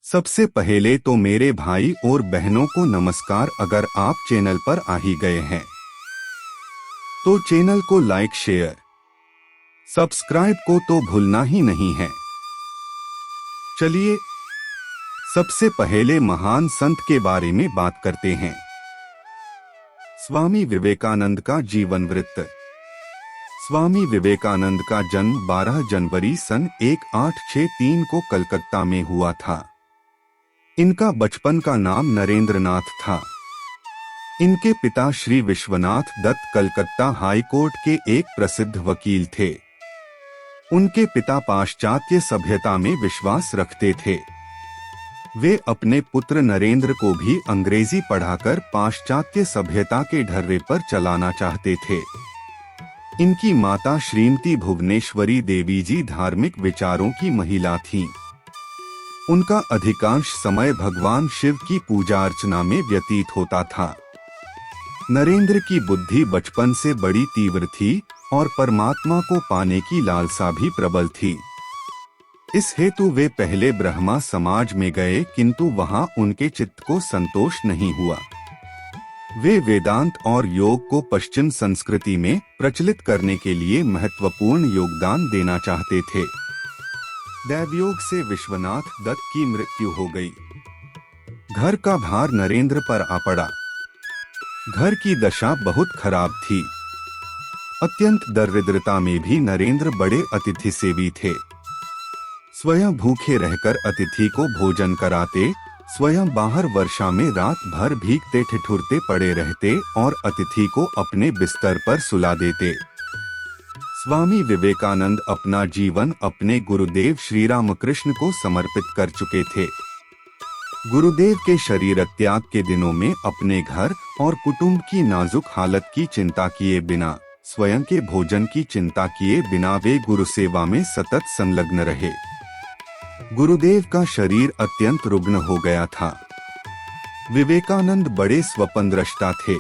सबसे पहले तो मेरे भाई और बहनों को नमस्कार। अगर आप चैनल पर आ ही गए हैं तो चैनल को लाइक शेयर सब्सक्राइब को तो भूलना ही नहीं है। चलिए सबसे पहले महान संत के बारे में बात करते हैं। स्वामी विवेकानंद का जीवन वृत्त। स्वामी विवेकानंद का जन्म 12 जनवरी सन 1863 को कलकत्ता में हुआ था। इनका बचपन का नाम नरेंद्रनाथ था। इनके पिता श्री विश्वनाथ दत्त कलकत्ता हाई कोर्ट के एक प्रसिद्ध वकील थे। उनके पिता पाश्चात्य सभ्यता में विश्वास रखते थे। वे अपने पुत्र नरेंद्र को भी अंग्रेजी पढ़ाकर पाश्चात्य सभ्यता के ढर्रे पर चलाना चाहते थे। इनकी माता श्रीमती भुवनेश्वरी देवी जी धार्मिक विचारों की महिला थीं। उनका अधिकांश समय भगवान शिव की पूजा अर्चना में व्यतीत होता था। नरेंद्र की बुद्धि बचपन से बड़ी तीव्र थी और परमात्मा को पाने की लालसा भी प्रबल थी। इस हेतु वे पहले ब्रह्मा समाज में गए, किंतु वहां उनके चित्त को संतोष नहीं हुआ। वे वेदांत और योग को पश्चिम संस्कृति में प्रचलित करने के लिए महत्वपूर्ण योगदान देना चाहते थे। दैवयोग से विश्वनाथ दत्त की मृत्यु हो गई। घर का भार नरेंद्र पर आ पड़ा। घर की दशा बहुत खराब थी। अत्यंत दरिद्रता में भी नरेंद्र बड़े अतिथि सेवी थे। स्वयं भूखे रहकर अतिथि को भोजन कराते, स्वयं बाहर वर्षा में रात भर भीगते ठिठुरते पड़े रहते और अतिथि को अपने बिस्तर पर सुला देते। स्वामी विवेकानंद अपना जीवन अपने गुरुदेव श्री रामकृष्ण को समर्पित कर चुके थे। गुरुदेव के शरीर त्याग के दिनों में अपने घर और कुटुंब की नाजुक हालत की चिंता किए बिना, स्वयं के भोजन की चिंता किए बिना वे गुरु सेवा में सतत संलग्न रहे। गुरुदेव का शरीर अत्यंत रुग्ण हो गया था। विवेकानंद बड़े स्वप्नद्रष्टा थे।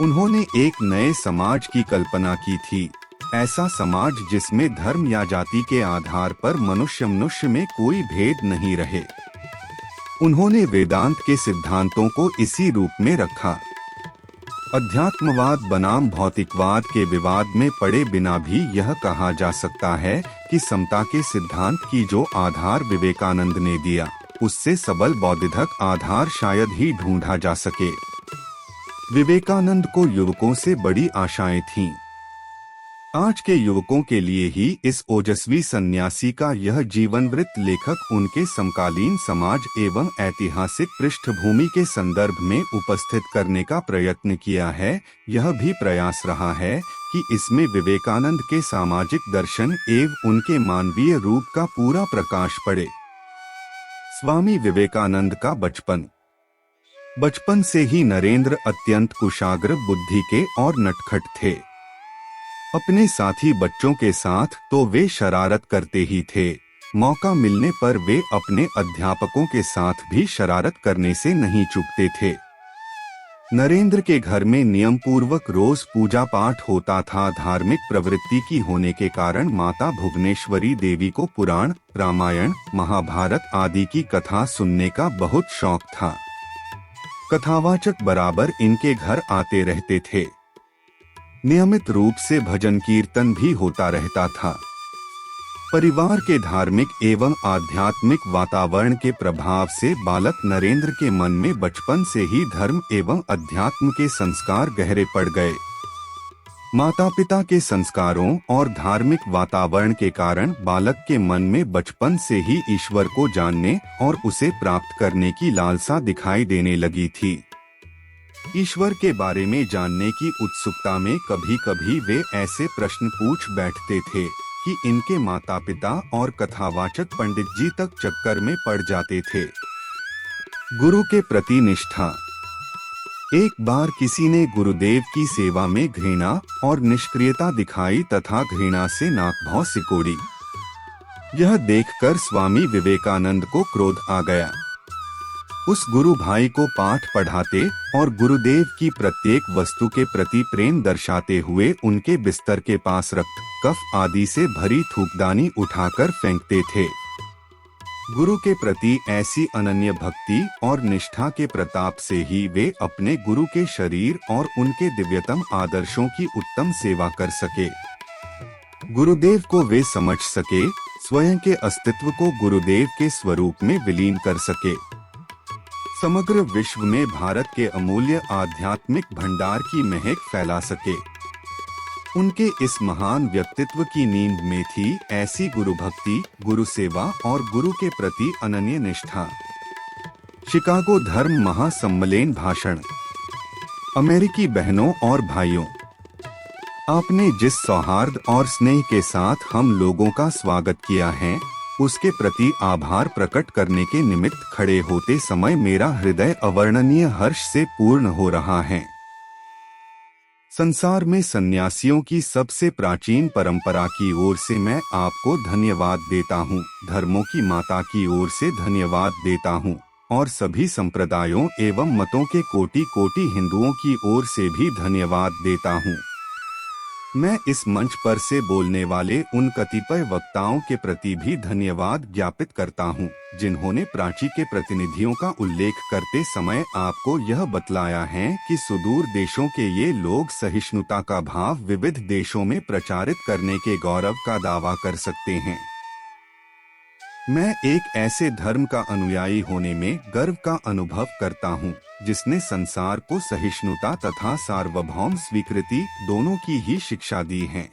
उन्होंने एक नए समाज की कल्पना की थी, ऐसा समाज जिसमें धर्म या जाति के आधार पर मनुष्य में कोई भेद नहीं रहे। उन्होंने वेदांत के सिद्धांतों को इसी रूप में रखा। अध्यात्मवाद बनाम भौतिकवाद के विवाद में पड़े बिना भी यह कहा जा सकता है कि समता के सिद्धांत की जो आधार विवेकानंद ने दिया, उससे सबल बौद्धिक आधार शायद ही ढूंढा जा सके। विवेकानंद को युवकों से बड़ी आशाएं थीं। आज के युवकों के लिए ही इस ओजस्वी सन्यासी का यह जीवन वृत्त लेखक उनके समकालीन समाज एवं ऐतिहासिक पृष्ठभूमि के संदर्भ में उपस्थित करने का प्रयत्न किया है। यह भी प्रयास रहा है कि इसमें विवेकानंद के सामाजिक दर्शन एवं उनके मानवीय रूप का पूरा प्रकाश पड़े। स्वामी विवेकानंद का बचपन से ही नरेंद्र अत्यंत कुशाग्र बुद्धि के और नटखट थे। अपने साथी बच्चों के साथ तो वे शरारत करते ही थे, मौका मिलने पर वे अपने अध्यापकों के साथ भी शरारत करने से नहीं चूकते थे। नरेंद्र के घर में नियम पूर्वक रोज पूजा पाठ होता था। धार्मिक प्रवृत्ति की होने के कारण माता भुवनेश्वरी देवी को पुराण, रामायण, महाभारत आदि की कथा सुनने का बहुत शौक था। कथावाचक बराबर इनके घर आते रहते थे। नियमित रूप से भजन कीर्तन भी होता रहता था। परिवार के धार्मिक एवं आध्यात्मिक वातावरण के प्रभाव से बालक नरेंद्र के मन में बचपन से ही धर्म एवं अध्यात्म के संस्कार गहरे पड़ गए। माता पिता के संस्कारों और धार्मिक वातावरण के कारण बालक के मन में बचपन से ही ईश्वर को जानने और उसे प्राप्त करने की लालसा दिखाई देने लगी थी। ईश्वर के बारे में जानने की उत्सुकता में कभी कभी वे ऐसे प्रश्न पूछ बैठते थे कि इनके माता पिता और कथावाचक पंडित जी तक चक्कर में पड़ जाते थे। गुरु के प्रति निष्ठा। एक बार किसी ने गुरुदेव की सेवा में घृणा और निष्क्रियता दिखाई तथा घृणा से नाक भौं सिकोड़ी। यह देखकर स्वामी विवेकानंद को क्रोध आ गया। उस गुरु भाई को पाठ पढ़ाते और गुरुदेव की प्रत्येक वस्तु के प्रति प्रेम दर्शाते हुए उनके बिस्तर के पास रक्त, कफ आदि से भरी थूकदानी उठाकर फेंकते थे। गुरु के प्रति ऐसी अनन्य भक्ति और निष्ठा के प्रताप से ही वे अपने गुरु के शरीर और उनके दिव्यतम आदर्शों की उत्तम सेवा कर सके। गुरुदेव को वे समझ सके, स्वयं के अस्तित्व को गुरुदेव के स्वरूप में विलीन कर सके, समग्र विश्व में भारत के अमूल्य आध्यात्मिक भंडार की महक फैला सके। उनके इस महान व्यक्तित्व की नींद में थी ऐसी गुरु भक्ति, गुरु सेवा और गुरु के प्रति अनन्य निष्ठा। शिकागो धर्म महासम्मेलन भाषण। अमेरिकी बहनों और भाइयों, आपने जिस सौहार्द और स्नेह के साथ हम लोगों का स्वागत किया है, उसके प्रति आभार प्रकट करने के निमित्त खड़े होते समय मेरा हृदय अवर्णनीय हर्ष से पूर्ण हो रहा है। संसार में सन्यासियों की सबसे प्राचीन परंपरा की ओर से मैं आपको धन्यवाद देता हूँ, धर्मों की माता की ओर से धन्यवाद देता हूँ और सभी संप्रदायों एवं मतों के कोटि कोटि हिंदुओं की ओर से भी धन्यवाद देता हूँ। मैं इस मंच पर से बोलने वाले उन कतिपय वक्ताओं के प्रति भी धन्यवाद ज्ञापित करता हूँ, जिन्होंने प्राची के प्रतिनिधियों का उल्लेख करते समय आपको यह बतलाया है कि सुदूर देशों के ये लोग सहिष्णुता का भाव विविध देशों में प्रचारित करने के गौरव का दावा कर सकते हैं। मैं एक ऐसे धर्म का अनुयायी होने में गर्व का अनुभव करता हूँ, जिसने संसार को सहिष्णुता तथा सार्वभौम स्वीकृति दोनों की ही शिक्षा दी है।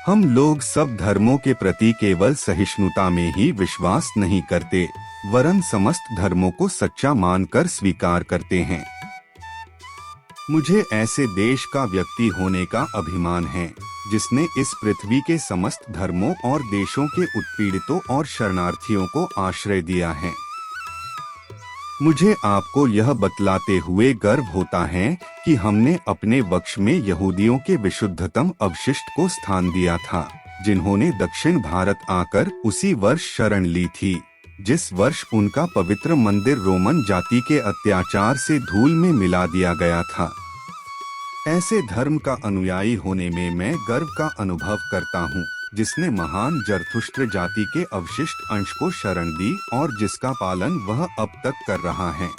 हम लोग सब धर्मों के प्रति केवल सहिष्णुता में ही विश्वास नहीं करते, वरन समस्त धर्मों को सच्चा मानकर स्वीकार करते हैं। मुझे ऐसे देश का व्यक्ति होने का अभिमान है, जिसने इस पृथ्वी के समस्त धर्मों और देशों के उत्पीड़ितों और शरणार्थियों को आश्रय दिया है। मुझे आपको यह बतलाते हुए गर्व होता है कि हमने अपने वक्ष में यहूदियों के विशुद्धतम अवशिष्ट को स्थान दिया था, जिन्होंने दक्षिण भारत आकर उसी वर्ष शरण ली थी, जिस वर्ष उनका पवित्र मंदिर रोमन जाति के अत्याचार से धूल में मिला दिया गया था। ऐसे धर्म का अनुयायी होने में मैं गर्व का अनुभव करता हूँ, जिसने महान जरथुष्ट्र जाति के अवशिष्ट अंश को शरण दी और जिसका पालन वह अब तक कर रहा है।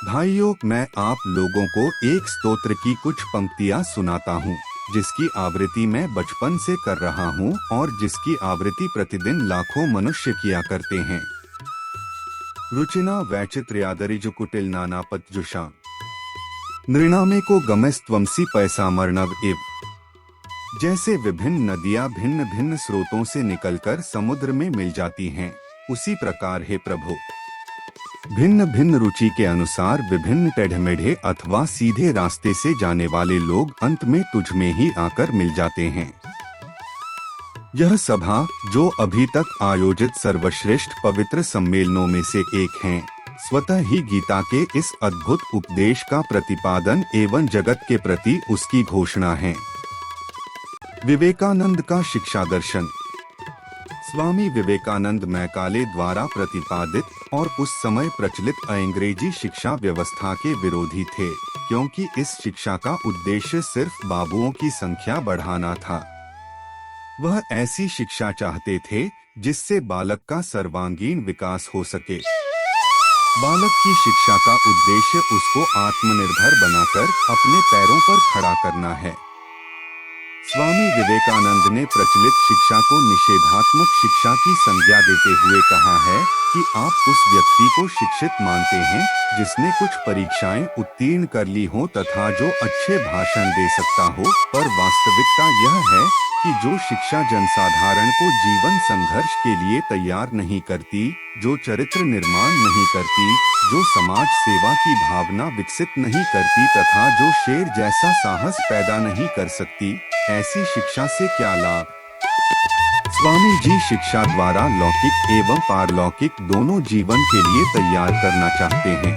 भाइयों, मैं आप लोगों को एक स्तोत्र की कुछ पंक्तियाँ सुनाता हूँ, जिसकी आवृत्ति मैं बचपन से कर रहा हूँ और जिसकी आवृत्ति प्रतिदिन लाखों मनुष्य किया करते हैं। रुचिना वैचित्र्यादरिज कुटिल नानापतजुषा नृणामे को गमेस्त्वमसी पैसामर्णव इव। जैसे विभिन्न नदियां भिन्न भिन्न स्रोतों से निकलकर समुद्र में मिल जाती हैं, उसी प्रकार हे प्रभु, भिन्न भिन्न रुचि के अनुसार विभिन्न टेढ़मेढ़े अथवा सीधे रास्ते से जाने वाले लोग अंत में तुझ में ही आकर मिल जाते हैं। यह सभा, जो अभी तक आयोजित सर्वश्रेष्ठ पवित्र सम्मेलनों में से एक है, स्वतः ही गीता के इस अद्भुत उपदेश का प्रतिपादन एवं जगत के प्रति उसकी घोषणा है। विवेकानंद का शिक्षा दर्शन। स्वामी विवेकानंद मैकाले द्वारा प्रतिपादित और उस समय प्रचलित अंग्रेजी शिक्षा व्यवस्था के विरोधी थे, क्योंकि इस शिक्षा का उद्देश्य सिर्फ बाबुओं की संख्या बढ़ाना था। वह ऐसी शिक्षा चाहते थे जिससे बालक का सर्वांगीण विकास हो सके। बालक की शिक्षा का उद्देश्य उसको आत्मनिर्भर बनाकर अपने पैरों पर खड़ा करना है। स्वामी विवेकानंद ने प्रचलित शिक्षा को निषेधात्मक शिक्षा की संज्ञा देते हुए कहा है कि आप उस व्यक्ति को शिक्षित मानते हैं जिसने कुछ परीक्षाएं उत्तीर्ण कर ली हो तथा जो अच्छे भाषण दे सकता हो, पर वास्तविकता यह है कि जो शिक्षा जनसाधारण को जीवन संघर्ष के लिए तैयार नहीं करती, जो चरित्र निर्माण नहीं करती, जो समाज सेवा की भावना विकसित नहीं करती तथा जो शेर जैसा साहस पैदा नहीं कर सकती, ऐसी शिक्षा से क्या लाभ। स्वामी जी शिक्षा द्वारा लौकिक एवं पारलौकिक दोनों जीवन के लिए तैयार करना चाहते हैं।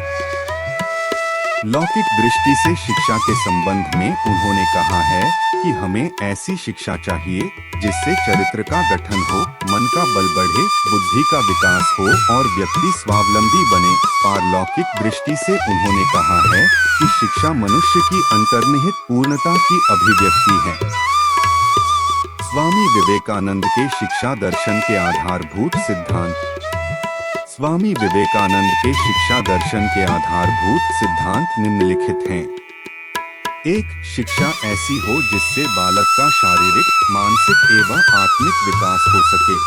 लौकिक दृष्टि से शिक्षा के संबंध में उन्होंने कहा है कि हमें ऐसी शिक्षा चाहिए जिससे चरित्र का गठन हो, मन का बल बढ़े, बुद्धि का विकास हो और व्यक्ति स्वावलंबी बने। पारलौकिक दृष्टि से उन्होंने कहा है कि शिक्षा मनुष्य की अंतर्निहित पूर्णता की अभिव्यक्ति है। स्वामी विवेकानंद के शिक्षा दर्शन के आधारभूत सिद्धांत। स्वामी विवेकानंद के शिक्षा दर्शन के आधारभूत सिद्धांत निम्नलिखित हैं। 1. शिक्षा ऐसी हो जिससे बालक का शारीरिक, मानसिक एवं आत्मिक विकास हो सके।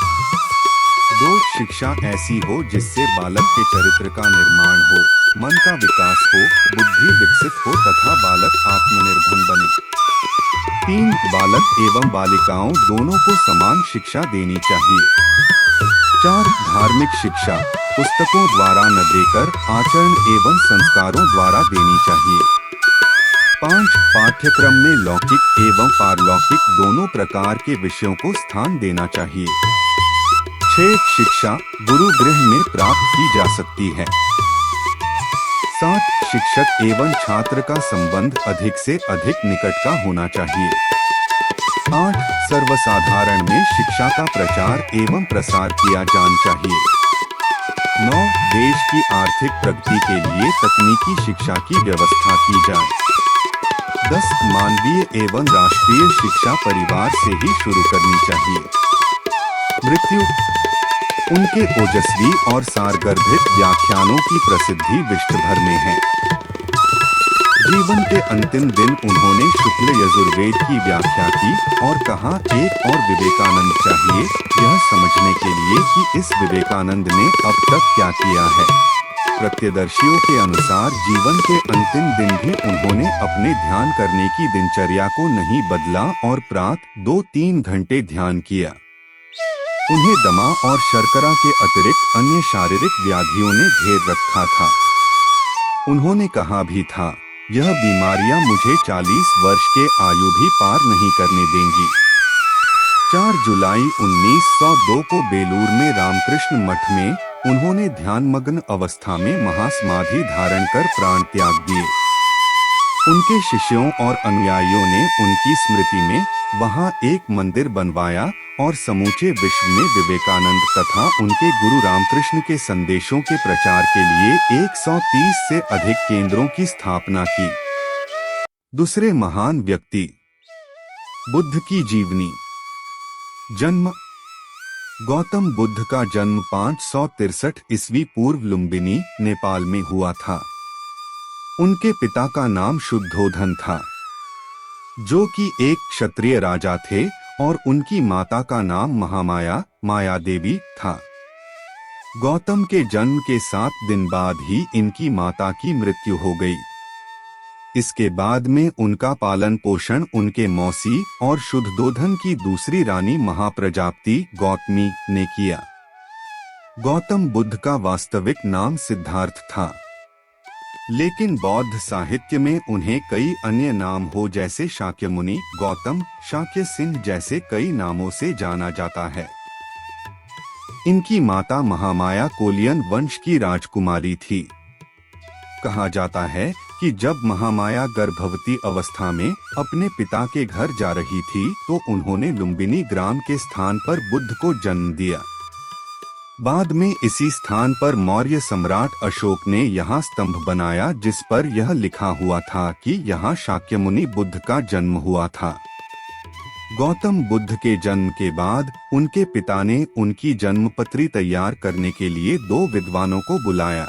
2. शिक्षा ऐसी हो जिससे बालक के चरित्र का निर्माण हो, मन का विकास हो, बुद्धि विकसित हो तथा बालक आत्मनिर्भर बने। 3. बालक एवं बालिकाओं दोनों को समान शिक्षा देनी चाहिए। 4. धार्मिक शिक्षा पुस्तकों द्वारा न देकर आचरण एवं संस्कारों द्वारा देनी चाहिए। 5. पाठ्यक्रम में लौकिक एवं पारलौकिक दोनों प्रकार के विषयों को स्थान देना चाहिए। 6. शिक्षा गुरु गृह में प्राप्त की जा सकती है। 7. शिक्षक एवं छात्र का संबंध अधिक से अधिक निकट का होना चाहिए। 8. सर्वसाधारण में शिक्षा का प्रचार एवं प्रसार किया जाना चाहिए। 9. देश की आर्थिक प्रगति के लिए तकनीकी शिक्षा की व्यवस्था की जाए। 10. मानवीय एवं राष्ट्रीय शिक्षा परिवार से ही शुरू करनी चाहिए। मृत्यु उनके ओजस्वी और सारगर्भित व्याख्यानों की प्रसिद्धि विश्व भर में है। जीवन के अंतिम दिन उन्होंने शुक्ल यजुर्वेद की व्याख्या की और कहा, एक और विवेकानंद चाहिए यह समझने के लिए कि इस विवेकानंद ने अब तक क्या किया है। प्रत्यदर्शियों के अनुसार जीवन के अंतिम दिन भी उन्होंने अपने ध्यान करने की दिनचर्या को नहीं बदला और प्रातः 2-3 घंटे ध्यान किया। उन्हें दमा और शर्करा के अतिरिक्त अन्य शारीरिक व्याधियों ने घेर रखा था। उन्होंने कहा भी था, यह बीमारियां मुझे 40 वर्ष के आयु भी पार नहीं करने देंगी। 4 जुलाई 1902 को बेलूर में रामकृष्ण मठ में उन्होंने ध्यानमग्न अवस्था में महासमाधि धारण कर प्राण त्याग दिए। उनके शिष्यों और अनुयायियों ने उनकी स्मृति में वहां एक मंदिर बनवाया और समूचे विश्व में विवेकानंद तथा उनके गुरु रामकृष्ण के संदेशों के प्रचार के लिए 130 से अधिक केंद्रों की स्थापना की। दूसरे महान व्यक्ति बुद्ध की जीवनी। जन्म गौतम बुद्ध का जन्म 563 ईस्वी पूर्व लुम्बिनी, नेपाल में हुआ था। उनके पिता का नाम शुद्धोधन था, जो कि एक क्षत्रिय राजा थे, और उनकी माता का नाम महामाया, माया देवी था। गौतम के जन्म के 7 दिन बाद ही इनकी माता की मृत्यु हो गई। इसके बाद में उनका पालन पोषण उनके मौसी और शुद्धोधन की दूसरी रानी महाप्रजापति गौतमी ने किया। गौतम बुद्ध का वास्तविक नाम सिद्धार्थ था, लेकिन बौद्ध साहित्य में उन्हें कई अन्य नाम हो जैसे शाक्यमुनि, गौतम, शाक्य सिंह जैसे कई नामों से जाना जाता है। इनकी माता महामाया कोलियन वंश की राजकुमारी थी। कहा जाता है कि जब महामाया गर्भवती अवस्था में अपने पिता के घर जा रही थी तो उन्होंने लुम्बिनी ग्राम के स्थान पर बुद्ध को जन्म दिया। बाद में इसी स्थान पर मौर्य सम्राट अशोक ने यहाँ स्तंभ बनाया जिस पर यह लिखा हुआ था कि यहाँ शाक्यमुनि बुद्ध का जन्म हुआ था। गौतम बुद्ध के जन्म के बाद उनके पिता ने उनकी जन्मपत्री तैयार करने के लिए 2 विद्वानों को बुलाया।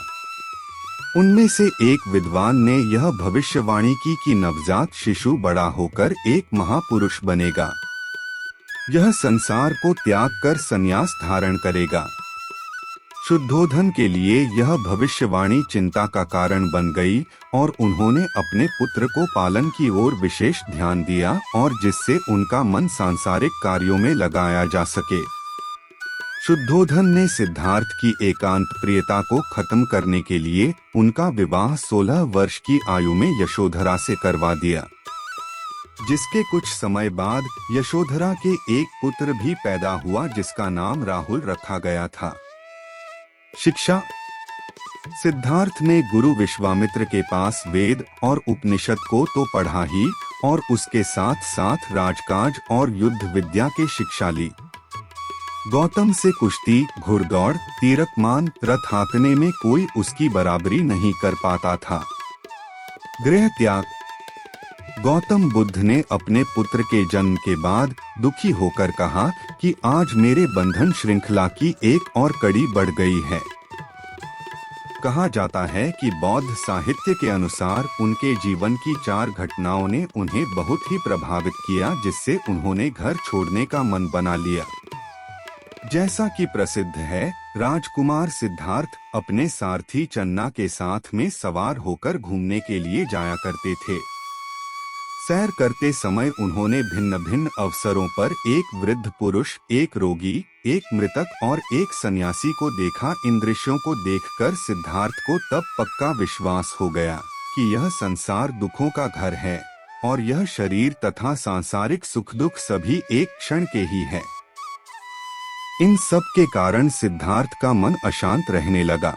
उनमें से एक विद्वान ने यह भविष्यवाणी की कि नवजात शिशु बड़ा होकर एक महापुरुष बनेगा। यह संसार को त्याग कर संन्यास धारण करेगा। शुद्धोधन के लिए यह भविष्यवाणी चिंता का कारण बन गई और उन्होंने अपने पुत्र को पालन की ओर विशेष ध्यान दिया और जिससे उनका मन सांसारिक कार्यों में लगाया जा सके। शुद्धोधन ने सिद्धार्थ की एकांत प्रियता को खत्म करने के लिए उनका विवाह 16 वर्ष की आयु में यशोधरा से करवा दिया, जिसके कुछ समय बाद यशोधरा के एक पुत्र भी पैदा हुआ जिसका नाम राहुल रखा गया था। शिक्षा। सिद्धार्थ ने गुरु विश्वामित्र के पास वेद और उपनिषद को तो पढ़ा ही और उसके साथ साथ राजकाज और युद्ध विद्या की शिक्षा ली। गौतम से कुश्ती, घुड़दौड़, तीरकमान, रथ हाँकने में कोई उसकी बराबरी नहीं कर पाता था। गृह त्याग। गौतम बुद्ध ने अपने पुत्र के जन्म के बाद दुखी होकर कहा कि आज मेरे बंधन श्रृंखला की एक और कड़ी बढ़ गई है। कहा जाता है कि बौद्ध साहित्य के अनुसार उनके जीवन की 4 घटनाओं ने उन्हें बहुत ही प्रभावित किया, जिससे उन्होंने घर छोड़ने का मन बना लिया। जैसा कि प्रसिद्ध है, राजकुमार सिद्धार्थ अपने सारथी चन्ना के साथ में सवार होकर घूमने के लिए जाया करते थे। सैर करते समय उन्होंने भिन्न भिन्न अवसरों पर एक वृद्ध पुरुष, एक रोगी, एक मृतक और एक सन्यासी को देखा। इन दृश्यों को देखकर सिद्धार्थ को तब पक्का विश्वास हो गया कि यह संसार दुखों का घर है और यह शरीर तथा सांसारिक सुख दुख सभी एक क्षण के ही है। इन सब के कारण सिद्धार्थ का मन अशांत रहने लगा।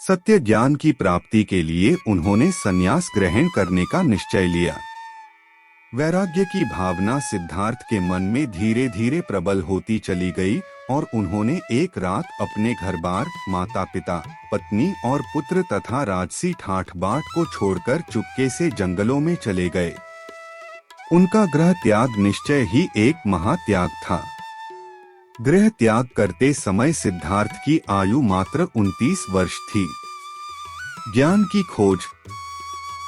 सत्य ज्ञान की प्राप्ति के लिए उन्होंने संन्यास ग्रहण करने का निश्चय लिया। वैराग्य की भावना सिद्धार्थ के मन में धीरे धीरे प्रबल होती चली गई और उन्होंने एक रात अपने घर-बार, माता-पिता, पत्नी और पुत्र तथा राजसी ठाठ-बाट को छोड़कर चुपके से जंगलों में चले गए। उनका गृह त्याग निश्चय ही एक महात्याग था। गृह त्याग करते समय सिद्धार्थ की आयु मात्र 29 वर्ष थी। ज्ञान की खोज।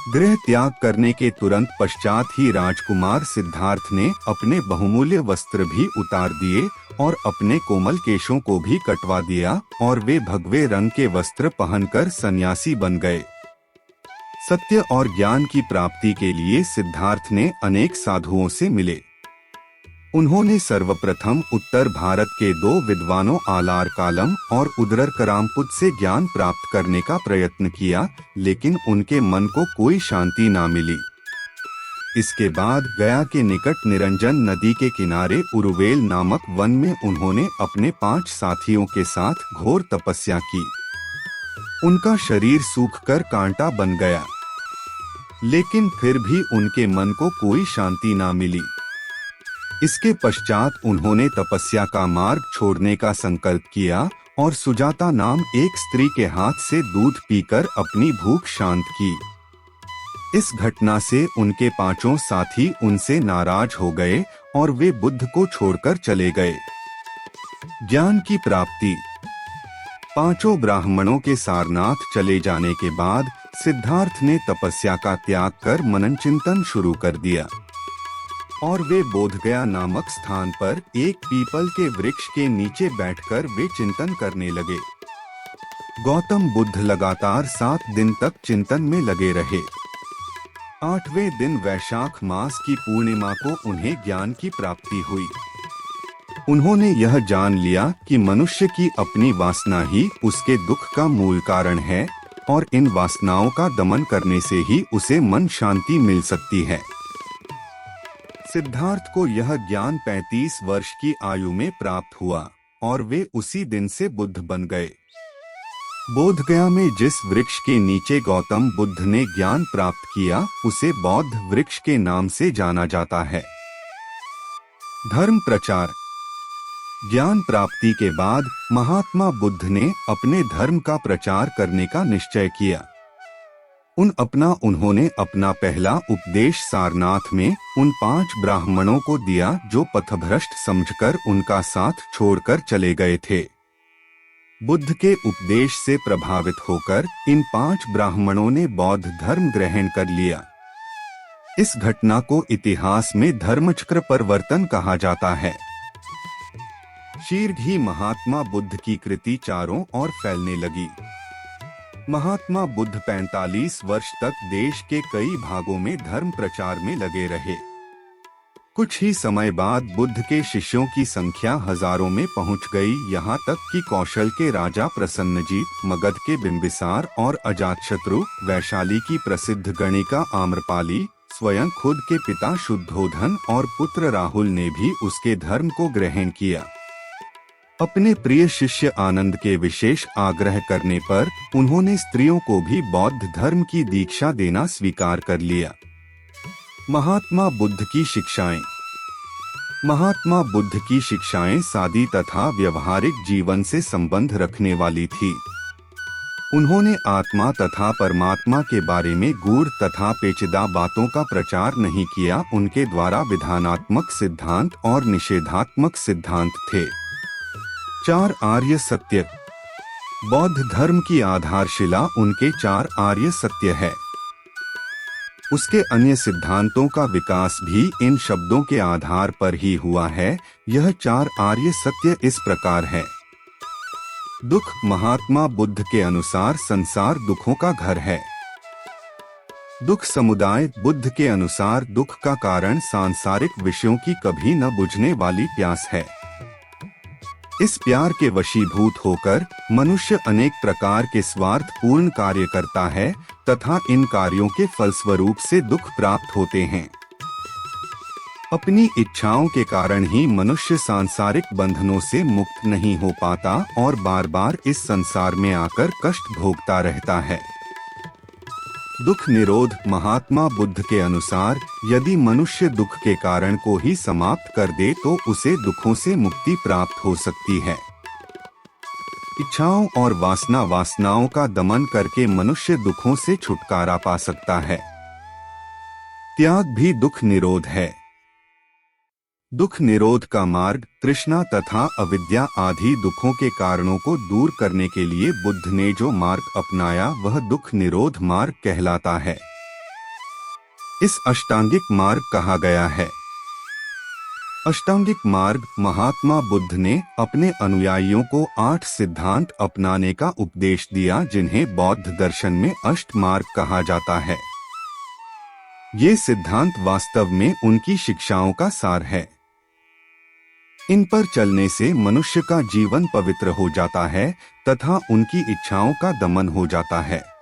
गृह त्याग करने के तुरंत पश्चात ही राजकुमार सिद्धार्थ ने अपने बहुमूल्य वस्त्र भी उतार दिए और अपने कोमल केशों को भी कटवा दिया और वे भगवे रंग के वस्त्र पहनकर सन्यासी बन गए। सत्य और ज्ञान की प्राप्ति के लिए सिद्धार्थ ने अनेक साधुओं से मिले। उन्होंने सर्वप्रथम उत्तर भारत के 2 विद्वानों आलार कालम और उदरर करामपुत से ज्ञान प्राप्त करने का प्रयत्न किया, लेकिन उनके मन को कोई शांति ना मिली। इसके बाद गया के निकट निरंजन नदी के किनारे उरुवेल नामक वन में उन्होंने अपने 5 साथियों के साथ घोर तपस्या की। उनका शरीर सूखकर कांटा बन गया, लेकिन फिर भी उनके मन को कोई शांति ना मिली। इसके पश्चात उन्होंने तपस्या का मार्ग छोड़ने का संकल्प किया और सुजाता नाम एक स्त्री के हाथ से दूध पीकर अपनी भूख शांत की। इस घटना से उनके 5 साथी उनसे नाराज हो गए और वे बुद्ध को छोड़कर चले गए। ज्ञान की प्राप्ति। 5 ब्राह्मणों के सारनाथ चले जाने के बाद सिद्धार्थ ने तपस्या का त्याग कर मनन चिंतन शुरू कर दिया और वे बोधगया नामक स्थान पर एक पीपल के वृक्ष के नीचे बैठकर वे चिंतन करने लगे। गौतम बुद्ध लगातार 7 दिन तक चिंतन में लगे रहे। 8वें दिन वैशाख मास की पूर्णिमा को उन्हें ज्ञान की प्राप्ति हुई। उन्होंने यह जान लिया कि मनुष्य की अपनी वासना ही उसके दुख का मूल कारण है और इन वासनाओं का दमन करने से ही उसे मन शांति मिल सकती है। सिद्धार्थ को यह ज्ञान 35 वर्ष की आयु में प्राप्त हुआ और वे उसी दिन से बुद्ध बन गए। बोधगया में जिस वृक्ष के नीचे गौतम बुद्ध ने ज्ञान प्राप्त किया उसे बौद्ध वृक्ष के नाम से जाना जाता है। धर्म प्रचार। ज्ञान प्राप्ति के बाद महात्मा बुद्ध ने अपने धर्म का प्रचार करने का निश्चय किया। उन्होंने अपना पहला उपदेश सारनाथ में उन 5 ब्राह्मणों को दिया जो पथभ्रष्ट समझकर उनका साथ छोड़कर चले गए थे। बुद्ध के उपदेश से प्रभावित होकर इन 5 ब्राह्मणों ने बौद्ध धर्म ग्रहण कर लिया। इस घटना को इतिहास में धर्मचक्र परिवर्तन कहा जाता है। शीघ्र ही महात्मा बुद्ध की कृति चारों ओर फैलने लगी। महात्मा बुद्ध 45 वर्ष तक देश के कई भागों में धर्म प्रचार में लगे रहे। कुछ ही समय बाद बुद्ध के शिष्यों की संख्या हजारों में पहुंच गई, यहाँ तक कि कौशल के राजा प्रसन्नजीत, मगध के बिंबिसार और अजातशत्रु, वैशाली की प्रसिद्ध गणिका आम्रपाली, स्वयं खुद के पिता शुद्धोधन और पुत्र राहुल ने भी उसके धर्म को ग्रहण किया। अपने प्रिय शिष्य आनंद के विशेष आग्रह करने पर उन्होंने स्त्रियों को भी बौद्ध धर्म की दीक्षा देना स्वीकार कर लिया। महात्मा बुद्ध की शिक्षाएं। महात्मा बुद्ध की शिक्षाएं सादी तथा व्यवहारिक जीवन से संबंध रखने वाली थी। उन्होंने आत्मा तथा परमात्मा के बारे में गूढ़ तथा पेचीदा बातों का प्रचार नहीं किया। उनके द्वारा विधानात्मक सिद्धांत और निषेधात्मक सिद्धांत थे। 4 आर्य सत्य। बौद्ध धर्म की आधारशिला उनके 4 आर्य सत्य है। उसके अन्य सिद्धांतों का विकास भी इन शब्दों के आधार पर ही हुआ है। यह 4 आर्य सत्य इस प्रकार है। दुख। महात्मा बुद्ध के अनुसार संसार दुखों का घर है। दुख समुदाय। बुद्ध के अनुसार दुख का कारण सांसारिक विषयों की कभी न बुझने वाली प्यास है। इस प्यार के वशीभूत होकर मनुष्य अनेक प्रकार के स्वार्थपूर्ण कार्य करता है तथा इन कार्यों के फलस्वरूप से दुख प्राप्त होते हैं। अपनी इच्छाओं के कारण ही मनुष्य सांसारिक बंधनों से मुक्त नहीं हो पाता और बार बार इस संसार में आकर कष्ट भोगता रहता है। दुख निरोध। महात्मा बुद्ध के अनुसार यदि मनुष्य दुख के कारण को ही समाप्त कर दे तो उसे दुखों से मुक्ति प्राप्त हो सकती है। इच्छाओं और वासनाओं का दमन करके मनुष्य दुखों से छुटकारा पा सकता है। त्याग भी दुख निरोध है। दुख निरोध का मार्ग तृष्णा तथा अविद्या आदि दुखों के कारणों को दूर करने के लिए बुद्ध ने जो मार्ग अपनाया वह दुख निरोध मार्ग कहलाता है। इस अष्टांगिक मार्ग कहा गया है। अष्टांगिक मार्ग। महात्मा बुद्ध ने अपने अनुयायियों को 8 सिद्धांत अपनाने का उपदेश दिया जिन्हें बौद्ध दर्शन में अष्ट मार्ग कहा जाता है। ये सिद्धांत वास्तव में उनकी शिक्षाओं का सार है। इन पर चलने से मनुष्य का जीवन पवित्र हो जाता है तथा उनकी इच्छाओं का दमन हो जाता है।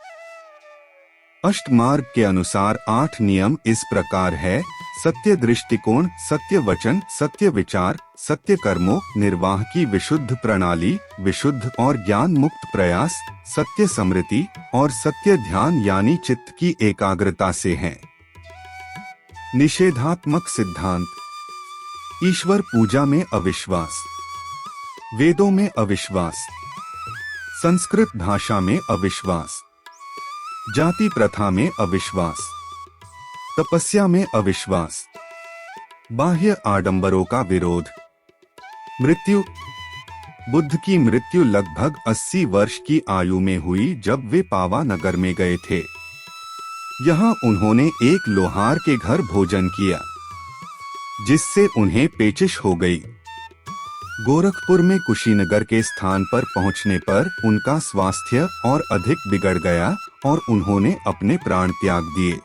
अष्ट मार्ग के अनुसार 8 नियम इस प्रकार है। सत्य दृष्टिकोण, सत्य वचन, सत्य विचार, सत्य कर्मों, निर्वाह की विशुद्ध प्रणाली, विशुद्ध और ज्ञान मुक्त प्रयास, सत्य स्मृति और सत्य ध्यान यानी चित्त की एकाग्रता से है। निषेधात्मक सिद्धांत। ईश्वर पूजा में अविश्वास, वेदों में अविश्वास, संस्कृत भाषा में अविश्वास, जाति प्रथा में अविश्वास, तपस्या में अविश्वास, बाह्य आडंबरों का विरोध। मृत्यु। बुद्ध की मृत्यु लगभग 80 वर्ष की आयु में हुई जब वे पावा नगर में गए थे। यहाँ उन्होंने एक लोहार के घर भोजन किया जिससे उन्हें पेचिश हो गई। गोरखपुर में कुशीनगर के स्थान पर पहुंचने पर उनका स्वास्थ्य और अधिक बिगड़ गया और उन्होंने अपने प्राण त्याग दिए।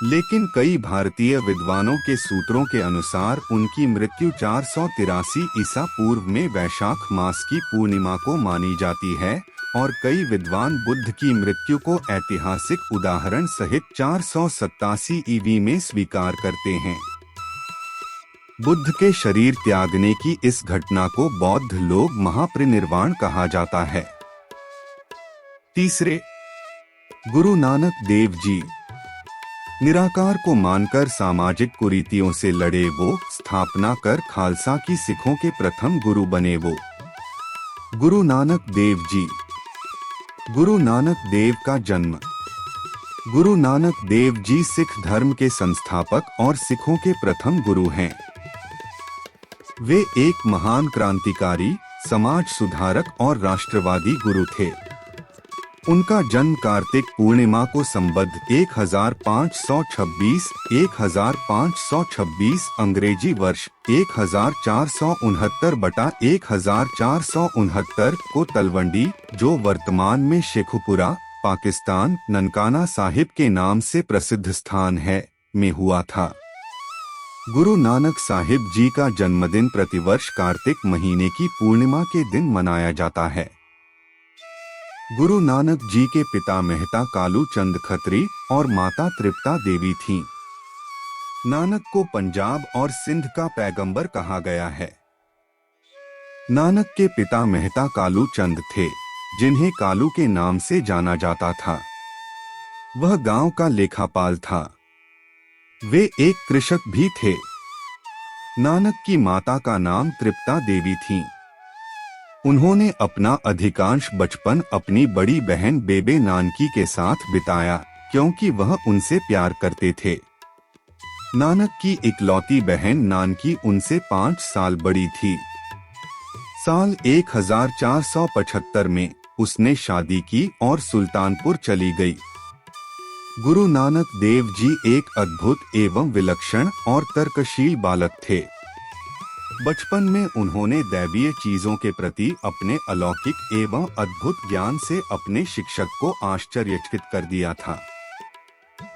लेकिन कई भारतीय विद्वानों के सूत्रों के अनुसार उनकी मृत्यु 483 ईसा पूर्व में वैशाख मास की पूर्णिमा को मानी जाती है और कई विद्वान बुद्ध की मृत्यु को ऐतिहासिक उदाहरण सहित 487 ईवी में स्वीकार करते हैं। बुद्ध के शरीर त्यागने की इस घटना को बौद्ध लोग महापरिनिर्वाण कहा जाता है। तीसरे, गुरु नानक देव जी। निराकार को मानकर सामाजिक कुरीतियों से लड़े वो, स्थापना कर खालसा की सिखों के प्रथम गुरु बने वो। गुरु नानक देव जी। गुरु नानक देव का जन्म। गुरु नानक देव जी सिख धर्म के संस्थापक और सिखों के प्रथम गुरु हैं। वे एक महान क्रांतिकारी, समाज सुधारक और राष्ट्रवादी गुरु थे। उनका जन्म कार्तिक पूर्णिमा को संबद्ध 1526 अंग्रेजी वर्ष 1469/1469 को तलवंडी, जो वर्तमान में शेखुपुरा, पाकिस्तान, ननकाना साहिब के नाम से प्रसिद्ध स्थान है, में हुआ था। गुरु नानक साहिब जी का जन्मदिन प्रतिवर्ष कार्तिक महीने की पूर्णिमा के दिन मनाया जाता है। गुरु नानक जी के पिता मेहता कालू चंद खत्री और माता तृप्ता देवी थीं। नानक को पंजाब और सिंध का पैगंबर कहा गया है। नानक के पिता मेहता कालू चंद थे, जिन्हें कालू के नाम से जाना जाता था। वह गांव का लेखापाल था। वे एक कृषक भी थे। नानक की माता का नाम तृप्ता देवी थी। उन्होंने अपना अधिकांश बचपन अपनी बड़ी बहन बेबे नानकी के साथ बिताया, क्योंकि वह उनसे प्यार करते थे। नानक की इकलौती बहन नानकी उनसे 5 साल बड़ी थी। साल 1475 में उसने शादी की और सुल्तानपुर चली गई। गुरु नानक देव जी एक अद्भुत एवं विलक्षण और तर्कशील बालक थे। बचपन में उन्होंने दैवीय चीजों के प्रति अपने अलौकिक एवं अद्भुत ज्ञान से अपने शिक्षक को आश्चर्यचकित कर दिया था।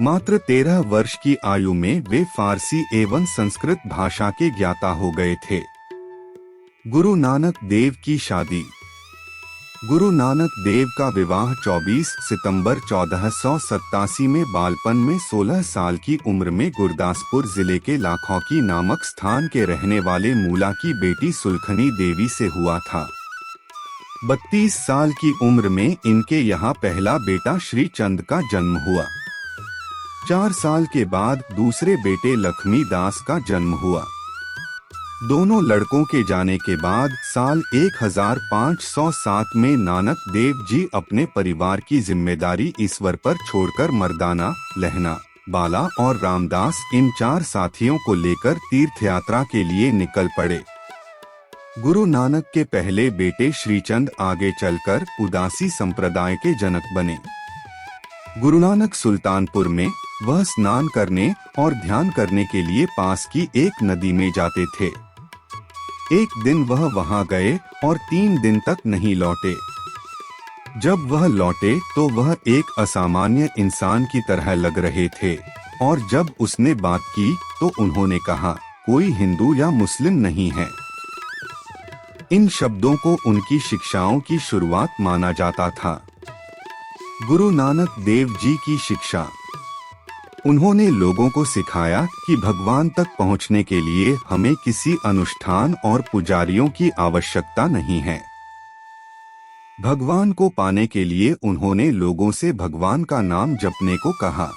मात्र 13 वर्ष की आयु में वे फारसी एवं संस्कृत भाषा के ज्ञाता हो गए थे। गुरु नानक देव की शादी। गुरु नानक देव का विवाह 24 सितंबर 1487 में बालपन में 16 साल की उम्र में गुरदासपुर जिले के लाखौकी नामक स्थान के रहने वाले मूला की बेटी सुलखनी देवी से हुआ था। 32 साल की उम्र में इनके यहाँ पहला बेटा श्री चंद का जन्म हुआ। 4 साल के बाद दूसरे बेटे लक्ष्मी दास का जन्म हुआ। दोनों लड़कों के जाने के बाद साल 1507 में नानक देव जी अपने परिवार की जिम्मेदारी ईश्वर पर छोड़कर मर्दाना, लहना, बाला और रामदास इन 4 साथियों को लेकर तीर्थ यात्रा के लिए निकल पड़े। गुरु नानक के पहले बेटे श्रीचंद आगे चलकर उदासी संप्रदाय के जनक बने। गुरु नानक सुल्तानपुर में वह स्नान करने और ध्यान करने के लिए पास की एक नदी में जाते थे। एक दिन वह वहां गए और 3 दिन तक नहीं लौटे। जब वह लौटे तो वह एक असामान्य इंसान की तरह लग रहे थे, और जब उसने बात की तो उन्होंने कहा, कोई हिंदू या मुस्लिम नहीं है। इन शब्दों को उनकी शिक्षाओं की शुरुआत माना जाता था। गुरु नानक देव जी की शिक्षा। उन्होंने लोगों को सिखाया कि भगवान तक पहुंचने के लिए हमें किसी अनुष्ठान और पुजारियों की आवश्यकता नहीं है। भगवान को पाने के लिए उन्होंने लोगों से भगवान का नाम जपने को कहा।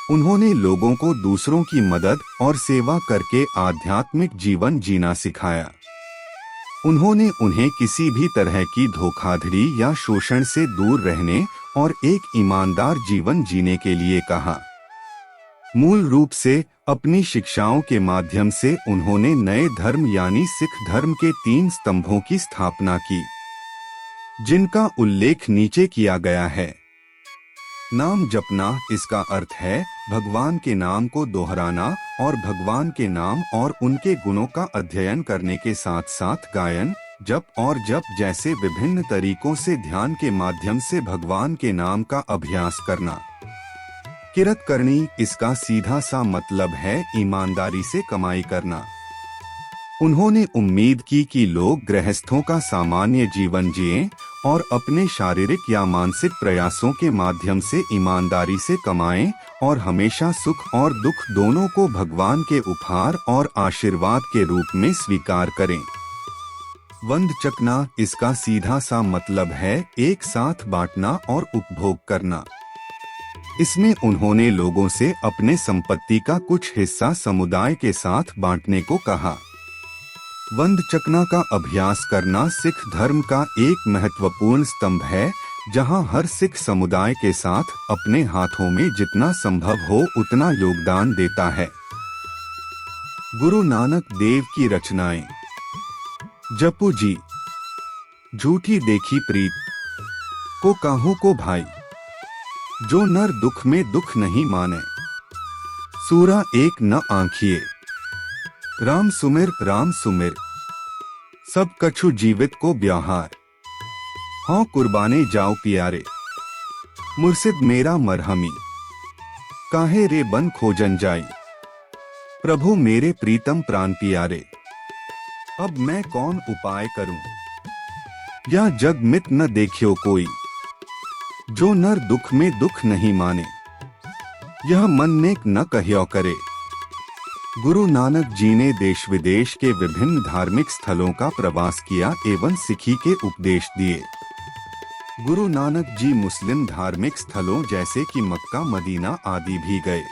उन्होंने लोगों को दूसरों की मदद और सेवा करके आध्यात्मिक जीवन जीना सिखाया। उन्होंने उन्हें किसी भी तरह की धोखाधड़ी या शोषण से दूर रहने और एक ईमानदार जीवन जीने के लिए कहा। मूल रूप से अपनी शिक्षाओं के माध्यम से उन्होंने नए धर्म यानी सिख धर्म के 3 स्तंभों की स्थापना की, जिनका उल्लेख नीचे किया गया है। नाम जपना, इसका अर्थ है भगवान के नाम को दोहराना और भगवान के नाम और उनके गुणों का अध्ययन करने के साथ साथ गायन, जप और जप जैसे विभिन्न तरीकों से ध्यान के माध्यम से भगवान के नाम का अभ्यास करना। किरत करनी, इसका सीधा सा मतलब है ईमानदारी से कमाई करना। उन्होंने उम्मीद की कि लोग गृहस्थों का सामान्य जीवन जिएं और अपने शारीरिक या मानसिक प्रयासों के माध्यम से ईमानदारी से कमाएं और हमेशा सुख और दुख दोनों को भगवान के उपहार और आशीर्वाद के रूप में स्वीकार करें। वंद चकना, इसका सीधा सा मतलब है एक साथ बांटना और उपभोग करना। इसमें उन्होंने लोगों से अपने संपत्ति का कुछ हिस्सा समुदाय के साथ बांटने को कहा। वंद चकना का अभ्यास करना सिख धर्म का एक महत्वपूर्ण स्तंभ है, जहां हर सिख समुदाय के साथ अपने हाथों में जितना संभव हो उतना योगदान देता है। गुरु नानक देव की रचनाएं। जपू जी। झूठी देखी प्रीत को काहू को भाई, जो नर दुख में दुख नहीं माने। सूरा एक न आंखिए, राम सुमिर, सब कछु जीवित को ब्याहार। हाँ कुर्बाने जाओ प्यारे, मुर्शिद मेरा मरहमी, काहे रे बन खोजन जाई। प्रभु मेरे प्रीतम प्राण प्यारे, अब मैं कौन उपाय करूं। या जग मित न देखियो कोई, जो नर दुख में दुख नहीं माने। यह मन नेक न कह्यो करे। गुरु नानक जी ने देश विदेश के विभिन्न धार्मिक स्थलों का प्रवास किया एवं सिखी के उपदेश दिए। गुरु नानक जी मुस्लिम धार्मिक स्थलों जैसे कि मक्का, मदीना आदि भी गए।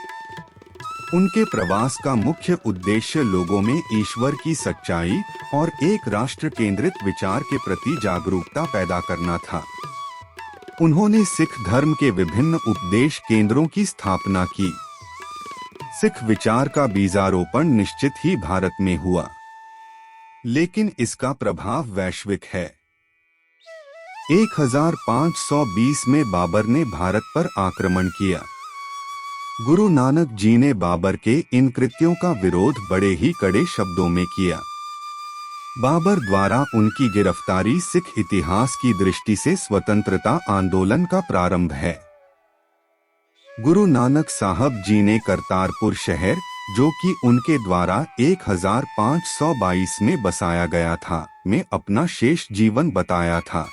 उनके प्रवास का मुख्य उद्देश्य लोगों में ईश्वर की सच्चाई और एक राष्ट्र केंद्रित विचार के प्रति जागरूकता पैदा करना था। उन्होंने सिख धर्म के विभिन्न उपदेश केंद्रों की स्थापना की। सिख विचार का बीजारोपण निश्चित ही भारत में हुआ, लेकिन इसका प्रभाव वैश्विक है। 1520 में बाबर ने भारत पर आक्रमण किया। गुरु नानक जी ने बाबर के इन कृत्यों का विरोध बड़े ही कड़े शब्दों में किया। बाबर द्वारा उनकी गिरफ्तारी सिख इतिहास की दृष्टि से स्वतंत्रता आंदोलन का प्रारंभ है। गुरु नानक साहब जी ने करतारपुर शहर, जो कि उनके द्वारा 1522 में बसाया गया था, में अपना शेष जीवन बताया था।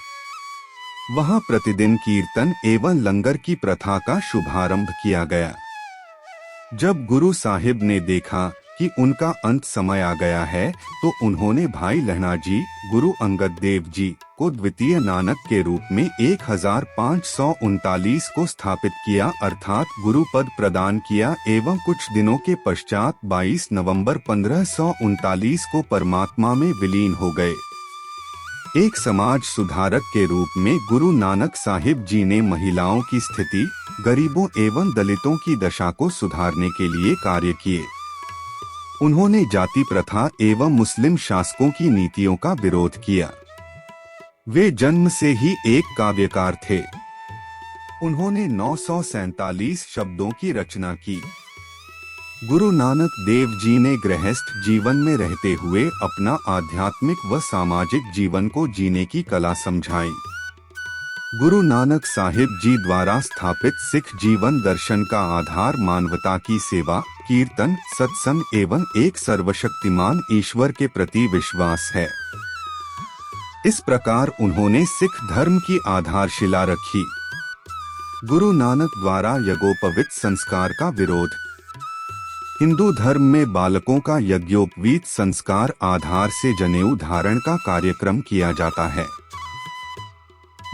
वहां प्रतिदिन कीर्तन एवं लंगर की प्रथा का शुभारंभ किया गया। जब गुरु साहिब ने देखा कि उनका अंत समय आ गया है, तो उन्होंने भाई लहणा जी, गुरु अंगद देव जी को द्वितीय नानक के रूप में 1539 को स्थापित किया, अर्थात गुरु पद प्रदान किया एवं कुछ दिनों के पश्चात 22 नवंबर 1539 को परमात्मा में विलीन हो गए। एक समाज सुधारक के रूप में गुरु नानक साहिब जी ने महिलाओं की स्थिति, गरीबों एवं दलितों की दशा को सुधारने के लिए कार्य किए। उन्होंने जाति प्रथा एवं मुस्लिम शासकों की नीतियों का विरोध किया। वे जन्म से ही एक काव्यकार थे। उन्होंने 947 शब्दों की रचना की। गुरु नानक देव जी ने गृहस्थ जीवन में रहते हुए अपना आध्यात्मिक व सामाजिक जीवन को जीने की कला समझाई। गुरु नानक साहिब जी द्वारा स्थापित सिख जीवन दर्शन का आधार मानवता की सेवा, कीर्तन, सत्संग एवं एक सर्वशक्तिमान ईश्वर के प्रति विश्वास है। इस प्रकार उन्होंने सिख धर्म की आधारशिला रखी। गुरु नानक द्वारा यज्ञोपवीत संस्कार का विरोध। हिंदू धर्म में बालकों का यज्ञोपवीत संस्कार आधार से जनेऊ धारण का कार्यक्रम किया जाता है।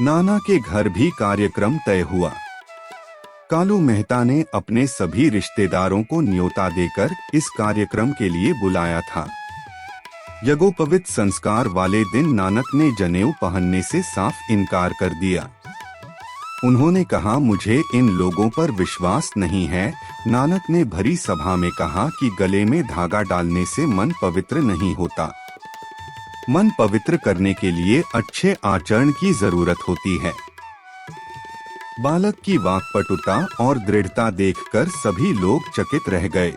नाना के घर भी कार्यक्रम तय हुआ। कालू मेहता ने अपने सभी रिश्तेदारों को न्योता देकर इस कार्यक्रम के लिए बुलाया था। यज्ञोपवीत संस्कार वाले दिन नानक ने जनेऊ पहनने से साफ इनकार कर दिया। उन्होंने कहा, मुझे इन लोगों पर विश्वास नहीं है। नानक ने भरी सभा में कहा कि गले में धागा डालने से मन पवित्र नहीं होता। मन पवित्र करने के लिए अच्छे आचरण की जरूरत होती है। बालक की वाक्पटुता और दृढ़ता देखकर सभी लोग चकित रह गए।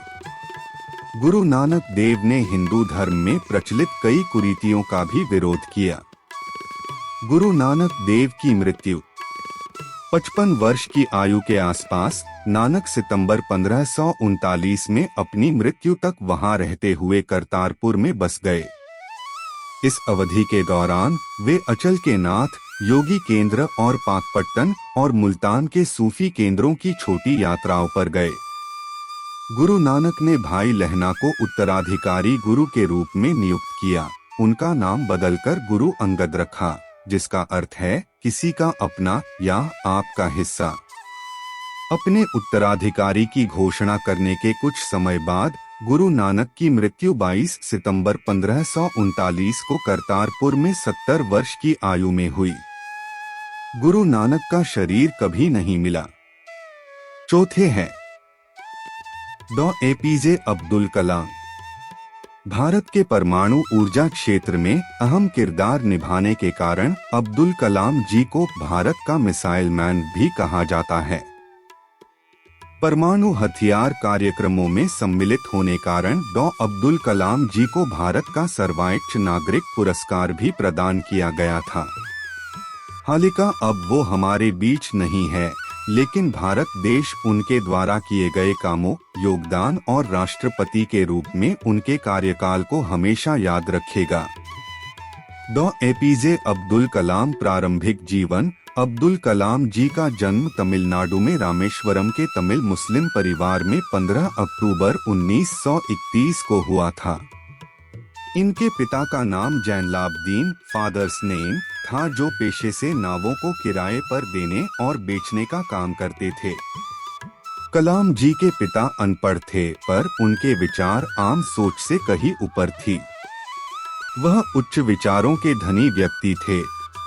गुरु नानक देव ने हिंदू धर्म में प्रचलित कई कुरीतियों का भी विरोध किया। गुरु नानक देव की मृत्यु 55 वर्ष की आयु के आसपास। नानक सितंबर 1539 में अपनी मृत्यु तक वहां रहते हुए करतारपुर में बस गए। इस अवधि के दौरान वे अचल के नाथ, योगी केंद्र और पाकपट्टन और मुल्तान के सूफी केंद्रों की छोटी यात्राओं पर गए। गुरु नानक ने भाई लहना को उत्तराधिकारी गुरु के रूप में नियुक्त किया। उनका नाम बदलकर गुरु अंगद रखा, जिसका अर्थ है किसी का अपना या आपका हिस्सा। अपने उत्तराधिकारी की घोषणा करने के कुछ समय बाद गुरु नानक की मृत्यु 22 सितंबर 1539 को करतारपुर में 70 वर्ष की आयु में हुई। गुरु नानक का शरीर कभी नहीं मिला। चौथे हैं डॉ. एपीजे अब्दुल कलाम। भारत के परमाणु ऊर्जा क्षेत्र में अहम किरदार निभाने के कारण अब्दुल कलाम जी को भारत का मिसाइल मैन भी कहा जाता है। परमाणु हथियार कार्यक्रमों में सम्मिलित होने कारण डॉ. अब्दुल कलाम जी को भारत का सर्वोच्च नागरिक पुरस्कार भी प्रदान किया गया था। हालांकि अब वो हमारे बीच नहीं है, लेकिन भारत देश उनके द्वारा किए गए कामों, योगदान और राष्ट्रपति के रूप में उनके कार्यकाल को हमेशा याद रखेगा। डॉ. एपीजे अब्दुल कलाम प्रारंभिक जीवन। अब्दुल कलाम जी का जन्म तमिलनाडु में रामेश्वरम के तमिल मुस्लिम परिवार में 15 अक्टूबर 1931 को हुआ था। इनके पिता का नाम जैनलाब्दीन, फादर्स नेम था, जो पेशे से नावों को किराए पर देने और बेचने का काम करते थे। कलाम जी के पिता अनपढ़ थे, पर उनके विचार आम सोच से कहीं ऊपर थी। वह उच्च विचारों के धनी व्यक्ति थे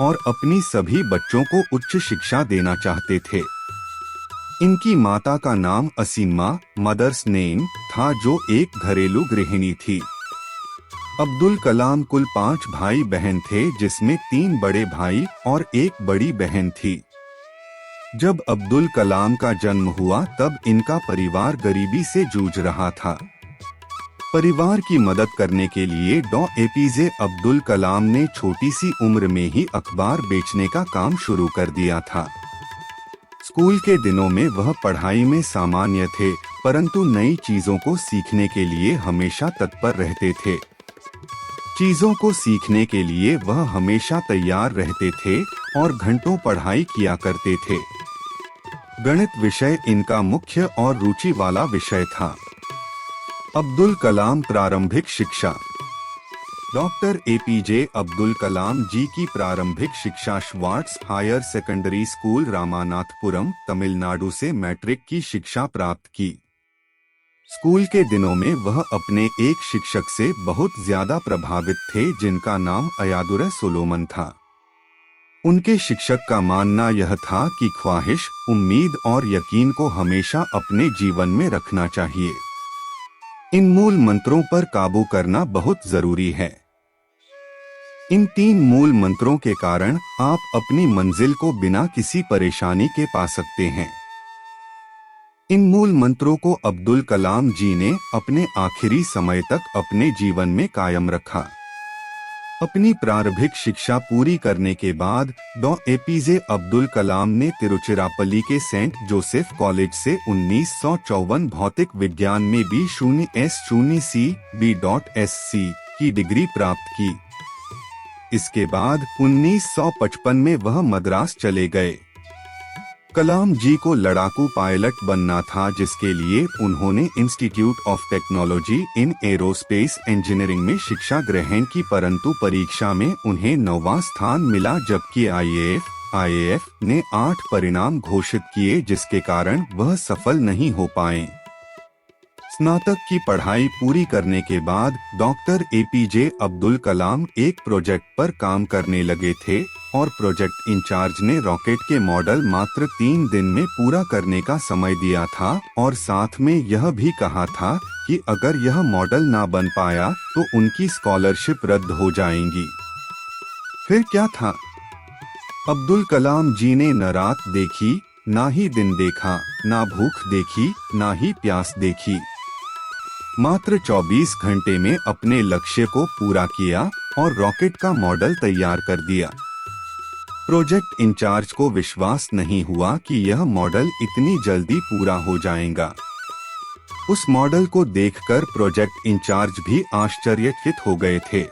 और अपनी सभी बच्चों को उच्च शिक्षा देना चाहते थे। इनकी माता का नाम असीमा मदर्स नेम था, जो एक घरेलू गृहिणी थी। अब्दुल कलाम कुल 5 भाई बहन थे, जिसमें 3 बड़े भाई और एक बड़ी बहन थी। जब अब्दुल कलाम का जन्म हुआ तब इनका परिवार गरीबी से जूझ रहा था। परिवार की मदद करने के लिए डॉ एपीजे अब्दुल कलाम ने छोटी सी उम्र में ही अखबार बेचने का काम शुरू कर दिया था। स्कूल के दिनों में वह पढ़ाई में सामान्य थे, परंतु नई चीजों को सीखने के लिए हमेशा तत्पर रहते थे। चीजों को सीखने के लिए वह हमेशा तैयार रहते थे और घंटों पढ़ाई किया करते थे। गणित विषय इनका मुख्य और रुचि वाला विषय था। अब्दुल कलाम प्रारंभिक शिक्षा। डॉक्टर एपीजे अब्दुल कलाम जी की प्रारंभिक शिक्षा Schwartz higher secondary school Ramanathapuram Tamil Nadu से मैट्रिक की शिक्षा प्राप्त की। स्कूल के दिनों में वह अपने एक शिक्षक से बहुत ज्यादा प्रभावित थे, जिनका नाम अयादुरै सोलोमन था। उनके शिक्षक का मानना यह था कि ख्वाहिश, उम्मीद और यकीन को हमेशा अपने जीवन में रखना चाहिए। इन मूल मंत्रों पर काबू करना बहुत जरूरी है। इन 3 मूल मंत्रों के कारण आप अपनी मंजिल को बिना किसी परेशानी के पा सकते हैं। इन मूल मंत्रों को अब्दुल कलाम जी ने अपने आखिरी समय तक अपने जीवन में कायम रखा। अपनी प्रारंभिक शिक्षा पूरी करने के बाद डॉ एपीजे अब्दुल कलाम ने तिरुचिरापल्ली के सेंट जोसेफ कॉलेज से 1954 भौतिक विज्ञान में B0S0C B.Sc की डिग्री प्राप्त की। इसके बाद 1955 में वह मद्रास चले गए। कलाम जी को लड़ाकू पायलट बनना था, जिसके लिए उन्होंने institute of technology in aerospace engineering में शिक्षा ग्रहण की, परंतु परीक्षा में उन्हें 9वां स्थान मिला, जबकि आईएएफ ने 8 परिणाम घोषित किए, जिसके कारण वह सफल नहीं हो पाए। स्नातक की पढ़ाई पूरी करने के बाद डॉक्टर एपीजे अब्दुल कलाम एक प्रोजेक्ट पर काम करने लगे थे और प्रोजेक्ट इंचार्ज ने रॉकेट के मॉडल मात्र 3 दिन में पूरा करने का समय दिया था और साथ में यह भी कहा था कि अगर यह मॉडल ना बन पाया तो उनकी स्कॉलरशिप रद्द हो जाएंगी। फिर क्या था? अब्दुल कलाम जी ने न रात देखी, ना ही दिन देखा, ना भूख देखी, ना ही प्यास देखी। मात्र 24 घंटे में अपने लक्ष्य को पूरा किया और रॉकेट का मॉडल तैयार कर दिया। प्रोजेक्ट इंचार्ज को विश्वास नहीं हुआ कि यह मॉडल इतनी जल्दी पूरा हो जाएगा। उस मॉडल को देखकर प्रोजेक्ट इंचार्ज भी आश्चर्यचकित हो गए थे।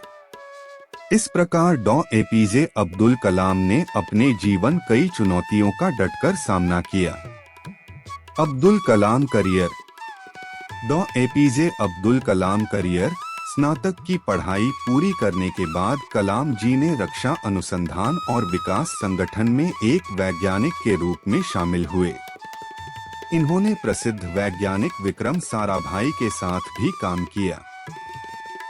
इस प्रकार डॉ एपीजे अब्दुल कलाम ने अपने जीवन कई चुनौतियों का डटकर सामना किया। अब्दुल कलाम करियर। डॉ एपीजे अब्दुल कलाम करियर। स्नातक की पढ़ाई पूरी करने के बाद कलाम जी ने रक्षा अनुसंधान और विकास संगठन में एक वैज्ञानिक के रूप में शामिल हुए। इन्होंने प्रसिद्ध वैज्ञानिक विक्रम साराभाई के साथ भी काम किया।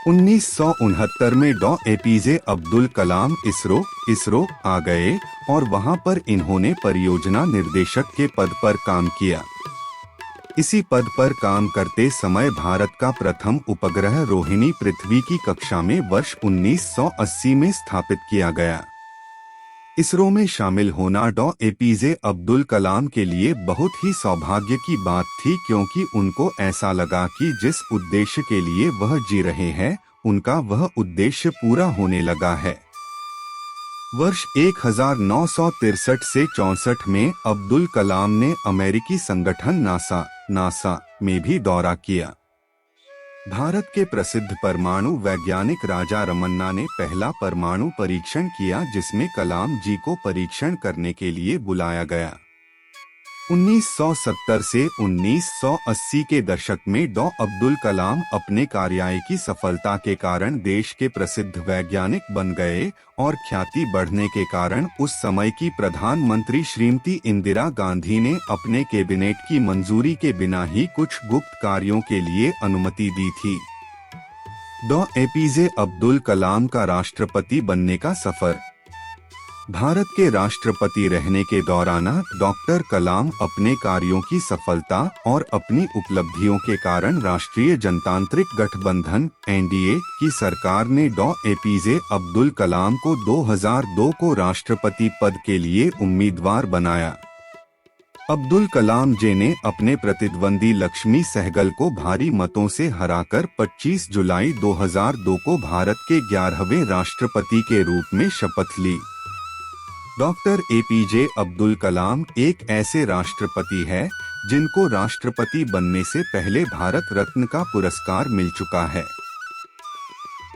1969 में डॉ एपीजे अब्दुल कलाम इसरो आ गए और वहां पर इन्होंने परियोजना निर्देशक के पद पर काम किया। इसी पद पर काम करते समय भारत का प्रथम उपग्रह रोहिणी पृथ्वी की कक्षा में वर्ष 1980 में स्थापित किया गया। इसरो में शामिल होना डॉ एपीजे अब्दुल कलाम के लिए बहुत ही सौभाग्य की बात थी, क्योंकि उनको ऐसा लगा कि जिस उद्देश्य के लिए वह जी रहे हैं, उनका वह उद्देश्य पूरा होने लगा है। वर्ष 1963 से 64 में अब्दुल कलाम ने अमेरिकी संगठन नासा में भी दौरा किया। भारत के प्रसिद्ध परमाणु वैज्ञानिक राजा रमन्ना ने पहला परमाणु परीक्षण किया, जिसमें कलाम जी को परीक्षण करने के लिए बुलाया गया। 1970 से 1980 के दशक में डॉ अब्दुल कलाम अपने कार्य की सफलता के कारण देश के प्रसिद्ध वैज्ञानिक बन गए और ख्याति बढ़ने के कारण उस समय की प्रधानमंत्री श्रीमती इंदिरा गांधी ने अपने कैबिनेट की मंजूरी के बिना ही कुछ गुप्त कार्यों के लिए अनुमति दी थी। डॉ एपीजे अब्दुल कलाम का राष्ट्रपति बनने का सफर। भारत के राष्ट्रपति रहने के दौरान डॉक्टर कलाम अपने कार्यों की सफलता और अपनी उपलब्धियों के कारण राष्ट्रीय जनतांत्रिक गठबंधन (एनडीए) की सरकार ने डॉ एपीजे अब्दुल कलाम को 2002 को राष्ट्रपति पद के लिए उम्मीदवार बनाया। अब्दुल कलाम जी ने अपने प्रतिद्वंदी लक्ष्मी सहगल को भारी मतों से हराकर 25 जुलाई 2002 को भारत के 11वें राष्ट्रपति के रूप में शपथ ली। डॉक्टर एपीजे अब्दुल कलाम एक ऐसे राष्ट्रपति है जिनको राष्ट्रपति बनने से पहले भारत रत्न का पुरस्कार मिल चुका है।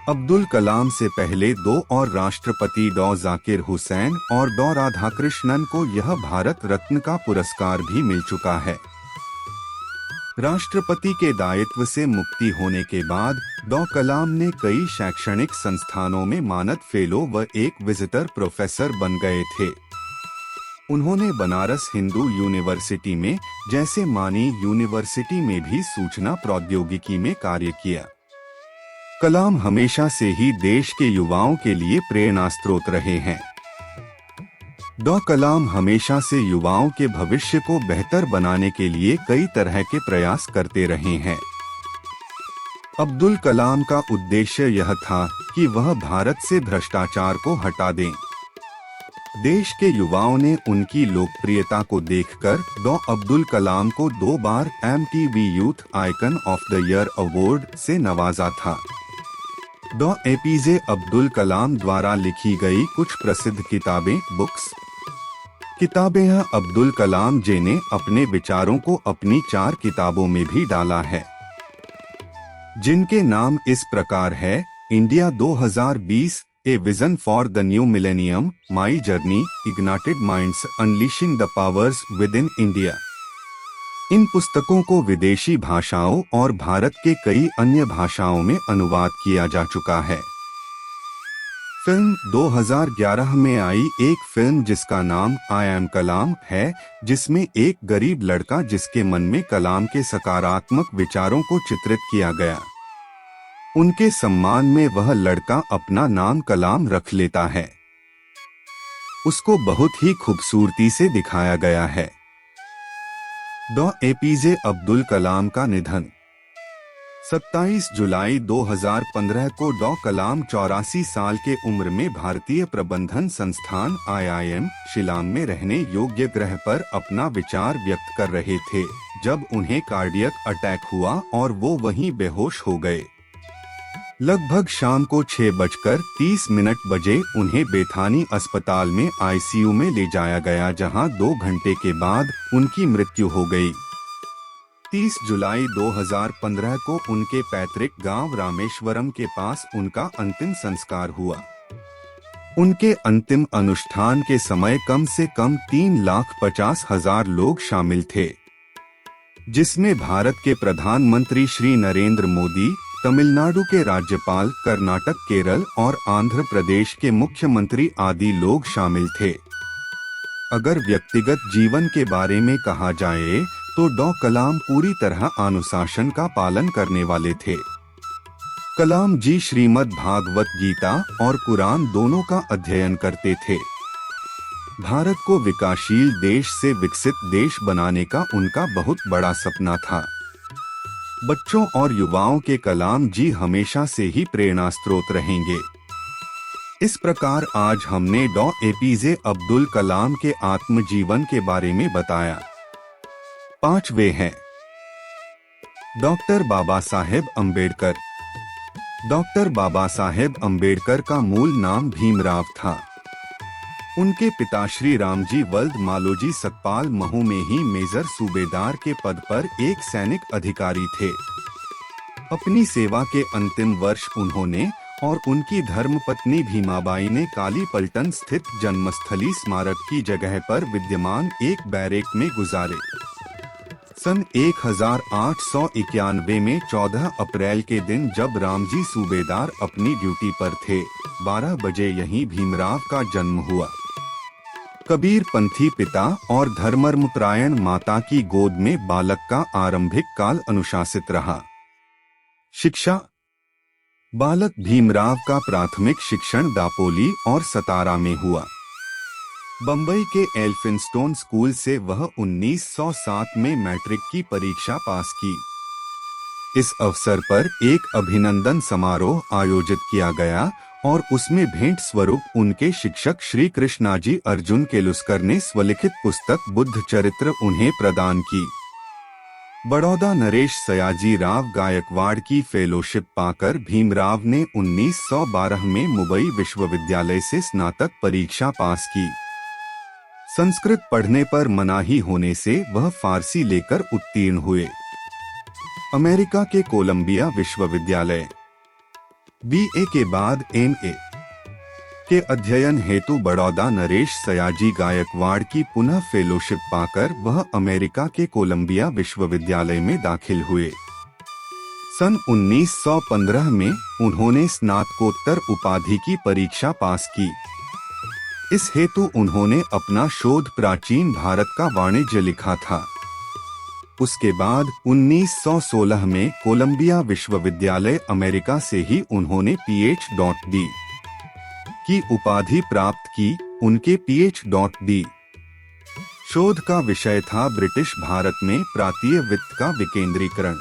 अब्दुल कलाम से पहले 2 और राष्ट्रपति डॉ जाकिर हुसैन और डॉ राधाकृष्णन को यह भारत रत्न का पुरस्कार भी मिल चुका है। राष्ट्रपति के दायित्व से मुक्ति होने के बाद डॉ कलाम ने कई शैक्षणिक संस्थानों में मानद फेलो व एक विजिटर प्रोफेसर बन गए थे। उन्होंने बनारस हिंदू यूनिवर्सिटी में जैसे मानी यूनिवर्सिटी में भी सूचना प्रौद्योगिकी में कार्य किया। कलाम हमेशा से ही देश के युवाओं के लिए प्रेरणा स्रोत रहे हैं। डॉ कलाम हमेशा से युवाओं के भविष्य को बेहतर बनाने के लिए कई तरह के प्रयास करते रहे हैं। अब्दुल कलाम का उद्देश्य यह था कि वह भारत से भ्रष्टाचार को हटा दें। देश के युवाओं ने उनकी लोकप्रियता को देखकर डॉ अब्दुल कलाम को 2 बार MTV youth icon of the year award से नवाजा था। डॉ एपीजे अब्दुल कलाम द्वारा लिखी गई कुछ प्रसिद्ध किताबें अब्दुल कलाम जी ने अपने विचारों को अपनी 4 किताबों में भी डाला है, जिनके नाम इस प्रकार है: India 2020, a vision for the new millennium, my journey, ignited minds, unleashing the powers within India. इन पुस्तकों को विदेशी भाषाओं और भारत के कई अन्य भाषाओं में अनुवाद किया जा चुका है। फिल्म 2011 में आई एक फिल्म जिसका नाम आई एम कलाम है, जिसमें एक गरीब लड़का जिसके मन में कलाम के सकारात्मक विचारों को चित्रित किया गया। उनके सम्मान में वह लड़का अपना नाम कलाम रख लेता है। उसको बहुत ही खूबसूरती से दिखाया गया है। डॉ एपीजे अब्दुल कलाम का निधन। 27 जुलाई 2015 को डॉ कलाम 84 साल के उम्र में भारतीय प्रबंधन संस्थान IIM शिलांग में रहने योग्य ग्रह पर अपना विचार व्यक्त कर रहे थे, जब उन्हें कार्डियक अटैक हुआ और वो वहीं बेहोश हो गए। लगभग शाम को 6:30 बजे उन्हें बेथानी अस्पताल में ICU में ले जाया गया, जहां 2 घंटे के बाद उनकी मृत्यु हो गई। 30 जुलाई 2015 को उनके पैतृक गांव रामेश्वरम के पास उनका अंतिम संस्कार हुआ। उनके अंतिम अनुष्ठान के समय कम से कम 3,50,000 लोग शामिल थे, जिसमें भारत के प्रधानमंत्री श्री नरेंद्र मोदी, तमिलनाडु के राज्यपाल, कर्नाटक, केरल और आंध्र प्रदेश के मुख्यमंत्री आदि लोग शामिल थे। अगर व्यक्तिगत जीवन के बारे में कहा जाए तो डॉ कलाम पूरी तरह अनुशासन का पालन करने वाले थे। कलाम जी श्रीमद् भागवत गीता और कुरान दोनों का अध्ययन करते थे। भारत को विकासशील देश से विकसित देश बनाने का उनका बहुत बड़ा सपना था। बच्चों और युवाओं के कलाम जी हमेशा से ही प्रेरणा स्रोत रहेंगे। इस प्रकार आज हमने डॉ एपीजे अब्दुल कलाम के आत्मजीवन के बारे में बताया। 5 वे हैं। डॉक्टर बाबा साहेब अम्बेडकर। डॉक्टर बाबा साहेब अम्बेडकर का मूल नाम भीमराव था। उनके पिता श्री रामजी वल्द मालोजी सकपाल महू में ही मेजर सूबेदार के पद पर एक सैनिक अधिकारी थे। अपनी सेवा के अंतिम वर्ष उन्होंने और उनकी धर्मपत्नी भीमाबाई ने कालीपलटन स्थित जन्मस्थली स्मारक की जगह पर विद्यमान एक बैरेक में गुजारे। सन 1891 में 14 अप्रैल के दिन जब रामजी सूबेदार अपनी ड्यूटी पर थे, 12 बजे यहीं भीमराव का जन्म हुआ। कबीर पंथी पिता और धर्मर्मपरायण माता की गोद में बालक का आरंभिक काल अनुशासित रहा। शिक्षा। बालक भीमराव का प्राथमिक शिक्षण दापोली और सतारा में हुआ। बम्बई के एल्फिंस्टोन स्कूल से वह 1907 में मैट्रिक की परीक्षा पास की। इस अवसर पर एक अभिनंदन समारोह आयोजित किया गया और उसमें भेंट स्वरूप उनके शिक्षक श्री कृष्णाजी अर्जुन केलुस्कर ने स्वलिखित पुस्तक बुद्ध चरित्र उन्हें प्रदान की। बड़ौदा नरेश सयाजी राव गायकवाड़ की फेलोशिप पाकर भीमराव ने 1912 में मुंबई विश्वविद्यालय से स्नातक परीक्षा पास की। संस्कृत पढ़ने पर मनाही होने से वह फारसी लेकर उत्तीर्ण हुए। अमेरिका के कोलंबिया विश्वविद्यालय बीए के बाद एमए के अध्ययन हेतु बड़ौदा नरेश सयाजी गायकवाड़ की पुनः फेलोशिप पाकर वह अमेरिका के कोलंबिया विश्वविद्यालय में दाखिल हुए। सन 1915 में उन्होंने स्नातकोत्तर उपाधि की परीक्षा पास की। इस हेतु उन्होंने अपना शोध प्राचीन भारत का वाणिज्य लिखा था। उसके बाद 1916 में कोलंबिया विश्वविद्यालय अमेरिका से ही उन्होंने PhD की उपाधि प्राप्त की। उनके PhD शोध का विषय था ब्रिटिश भारत में प्रांतीय वित्त का विकेंद्रीकरण।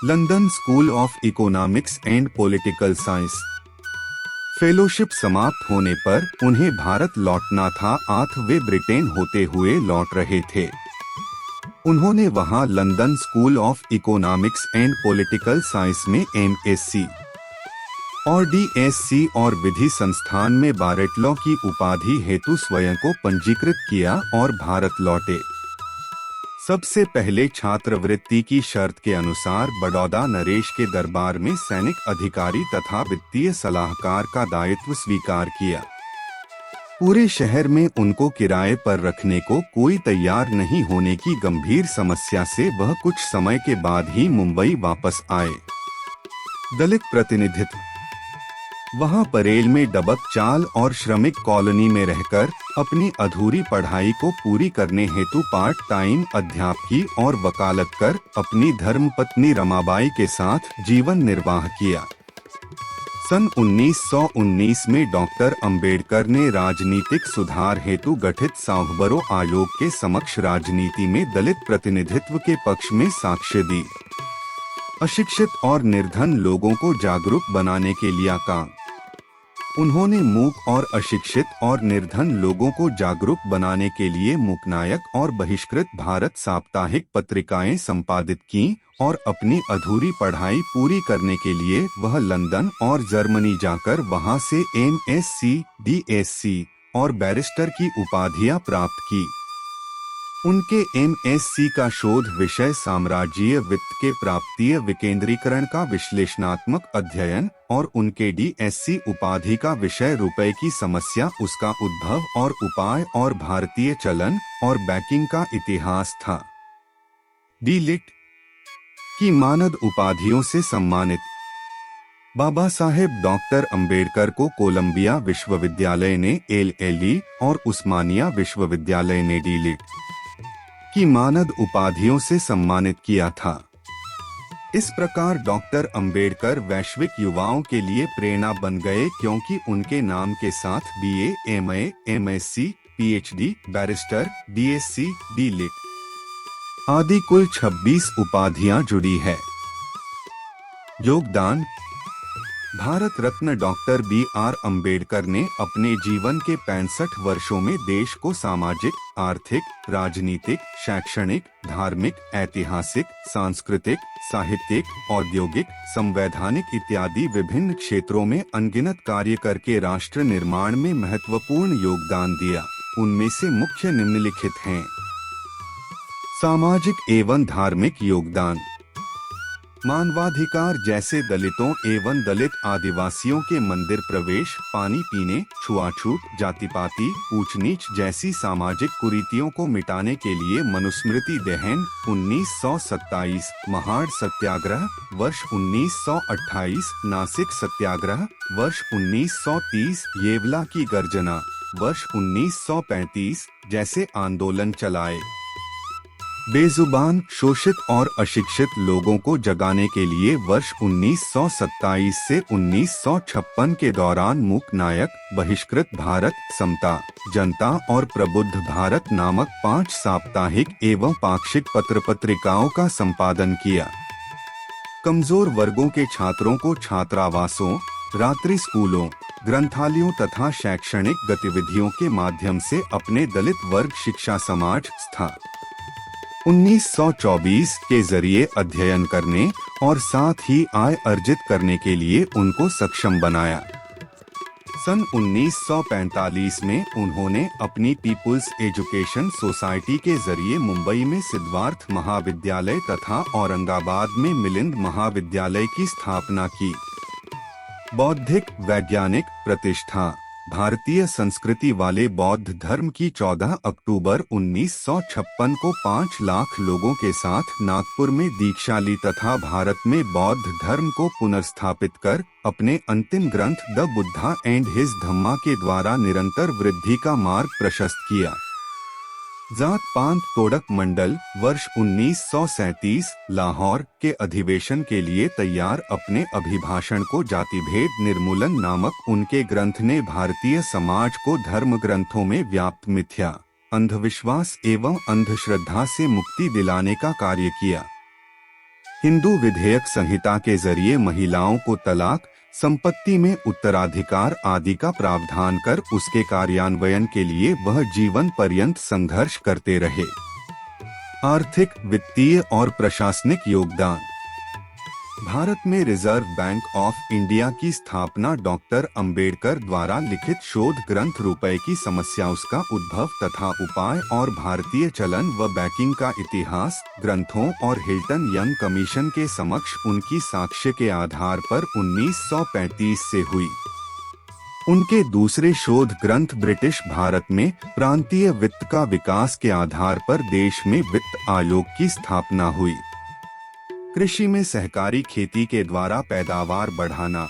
London school of economics and political science. Fellowship समाप्त होने पर उन्हें भारत लौटना था, वे ब्रिटेन होते हुए लौट रहे थे। उन्होंने वहां London school of economics and political science में MSc और DSc और विधि संस्थान में बारेटलॉ की उपाधि हेतु स्वयं को पंजीकृत किया और भारत लौटे। सबसे पहले छात्रवृत्ति की शर्त के अनुसार बड़ौदा नरेश के दरबार में सैनिक अधिकारी तथा वित्तीय सलाहकार का दायित्व स्वीकार किया। पूरे शहर में उनको किराए पर रखने को कोई तैयार नहीं होने की गंभीर समस्या से वह कुछ समय के बाद ही मुंबई वापस आए। दलित प्रतिनिधित्व। वहां परेल में डबक चाल और श्रमिक कॉलोनी में रहकर अपनी अधूरी पढ़ाई को पूरी करने हेतु पार्ट टाइम अध्यापकी और वकालत कर अपनी धर्मपत्नी रमाबाई के साथ जीवन निर्वाह किया। सन 1919 में डॉक्टर अंबेडकर ने राजनीतिक सुधार हेतु गठित साउथबरो आयोग के समक्ष राजनीति में दलित प्रतिनिधित्व के पक्ष में साक्ष्य दी। अशिक्षित और निर्धन लोगों को जागरूक बनाने के लिए काम। उन्होंने मूक और अशिक्षित और निर्धन लोगों को जागरूक बनाने के लिए मूकनायक और बहिष्कृत भारत साप्ताहिक पत्रिकाएं संपादित की और अपनी अधूरी पढ़ाई पूरी करने के लिए वह लंदन और जर्मनी जाकर वहां से MSc, DSc और बैरिस्टर की उपाधियां प्राप्त की। उनके MSc का शोध विषय साम्राज्यीय वित्त के प्राप्तीय विकेंद्रीकरण का विश्लेषणात्मक अध्ययन और उनके DSc उपाधि का विषय रुपए की समस्या, उसका उद्भव और उपाय और भारतीय चलन और बैंकिंग का इतिहास था। D.Litt की मानद उपाधियों से सम्मानित। बाबा साहेब डॉक्टर अंबेडकर को कोलंबिया विश्वविद्यालय ने LLE और उस्मानिया विश्वविद्यालय ने D.Litt की मानद उपाधियों से सम्मानित किया था। इस प्रकार डॉक्टर अंबेडकर वैश्विक युवाओं के लिए प्रेरणा बन गए, क्योंकि उनके नाम के साथ BA, MA, MSc, PhD, barrister, DSc, D.Litt आदि कुल 26 उपाधियां जुड़ी है। योगदान। Bharat Ratna doctor B.R. अंबेडकर ने अपने जीवन के 65 वर्षों में देश को सामाजिक, आर्थिक, राजनीतिक, शैक्षणिक, धार्मिक, ऐतिहासिक, सांस्कृतिक, साहित्यिक, औद्योगिक, संवैधानिक इत्यादि विभिन्न क्षेत्रों में अनगिनत कार्य करके राष्ट्र निर्माण में महत्वपूर्ण योगदान दिया। उनमें से मुख्य निम्नलिखित हैं। सामाजिक एवं धार्मिक योगदान। मानवाधिकार जैसे दलितों एवं दलित आदिवासियों के मंदिर प्रवेश, पानी पीने, छुआछूत, जातिपाति, ऊंच नीच जैसी सामाजिक कुरीतियों को मिटाने के लिए मनुस्मृति दहन 1927, महाड़ सत्याग्रह वर्ष 1928, नासिक सत्याग्रह वर्ष 1930, येवला की गर्जना वर्ष 1935 जैसे आंदोलन चलाए। बेजुबान, शोषित और अशिक्षित लोगों को जगाने के लिए वर्ष 1927 से 1956 के दौरान मूक नायक, बहिष्कृत भारत, समता, जनता और प्रबुद्ध भारत नामक 5 साप्ताहिक एवं पाक्षिक पत्र पत्रिकाओं का संपादन किया। कमजोर वर्गों के छात्रों को छात्रावासों, रात्रि स्कूलों, ग्रंथालयों तथा शैक्षणिक गतिविधियों के माध्यम से अपने दलित वर्ग शिक्षा समाज स्था 1924 के जरिए अध्ययन करने और साथ ही आय अर्जित करने के लिए उनको सक्षम बनाया। सन 1945 में उन्होंने अपनी पीपुल्स एजुकेशन सोसाइटी के जरिए मुंबई में सिद्धार्थ महाविद्यालय तथा औरंगाबाद में मिलिंद महाविद्यालय की स्थापना की। बौद्धिक वैज्ञानिक प्रतिष्ठा। भारतीय संस्कृति वाले बौद्ध धर्म की 14 अक्टूबर 1956 को 5 लाख लोगों के साथ नागपुर में दीक्षा ली तथा भारत में बौद्ध धर्म को पुनर्स्थापित कर अपने अंतिम ग्रंथ द बुद्धा एंड हिज धम्मा के द्वारा निरंतर वृद्धि का मार्ग प्रशस्त किया। जात पांत तोड़क मंडल वर्ष 1937 लाहौर के अधिवेशन के लिए तैयार अपने अभिभाषण को जातिभेद निर्मूलन नामक उनके ग्रंथ ने भारतीय समाज को धर्म ग्रंथों में व्याप्त मिथ्या, अंधविश्वास एवं अंधश्रद्धा से मुक्ति दिलाने का कार्य किया। हिंदू विधेयक संहिता के जरिए महिलाओं को तलाक, संपत्ति में उत्तराधिकार आदि का प्रावधान कर उसके कार्यान्वयन के लिए वह जीवन पर्यंत संघर्ष करते रहे। आर्थिक, वित्तीय और प्रशासनिक योगदान। भारत में रिजर्व बैंक ऑफ इंडिया की स्थापना डॉक्टर अंबेडकर द्वारा लिखित शोध ग्रंथ रुपए की समस्या, उसका उद्भव तथा उपाय और भारतीय चलन व बैंकिंग का इतिहास ग्रंथों और हिल्टन यंग कमीशन के समक्ष उनकी साक्ष्य के आधार पर 1935 से हुई। उनके दूसरे शोध ग्रंथ ब्रिटिश भारत में प्रांतीय वित्त का विकास के आधार पर देश में वित्त आयोग की स्थापना हुई। कृषि में सहकारी खेती के द्वारा पैदावार बढ़ाना,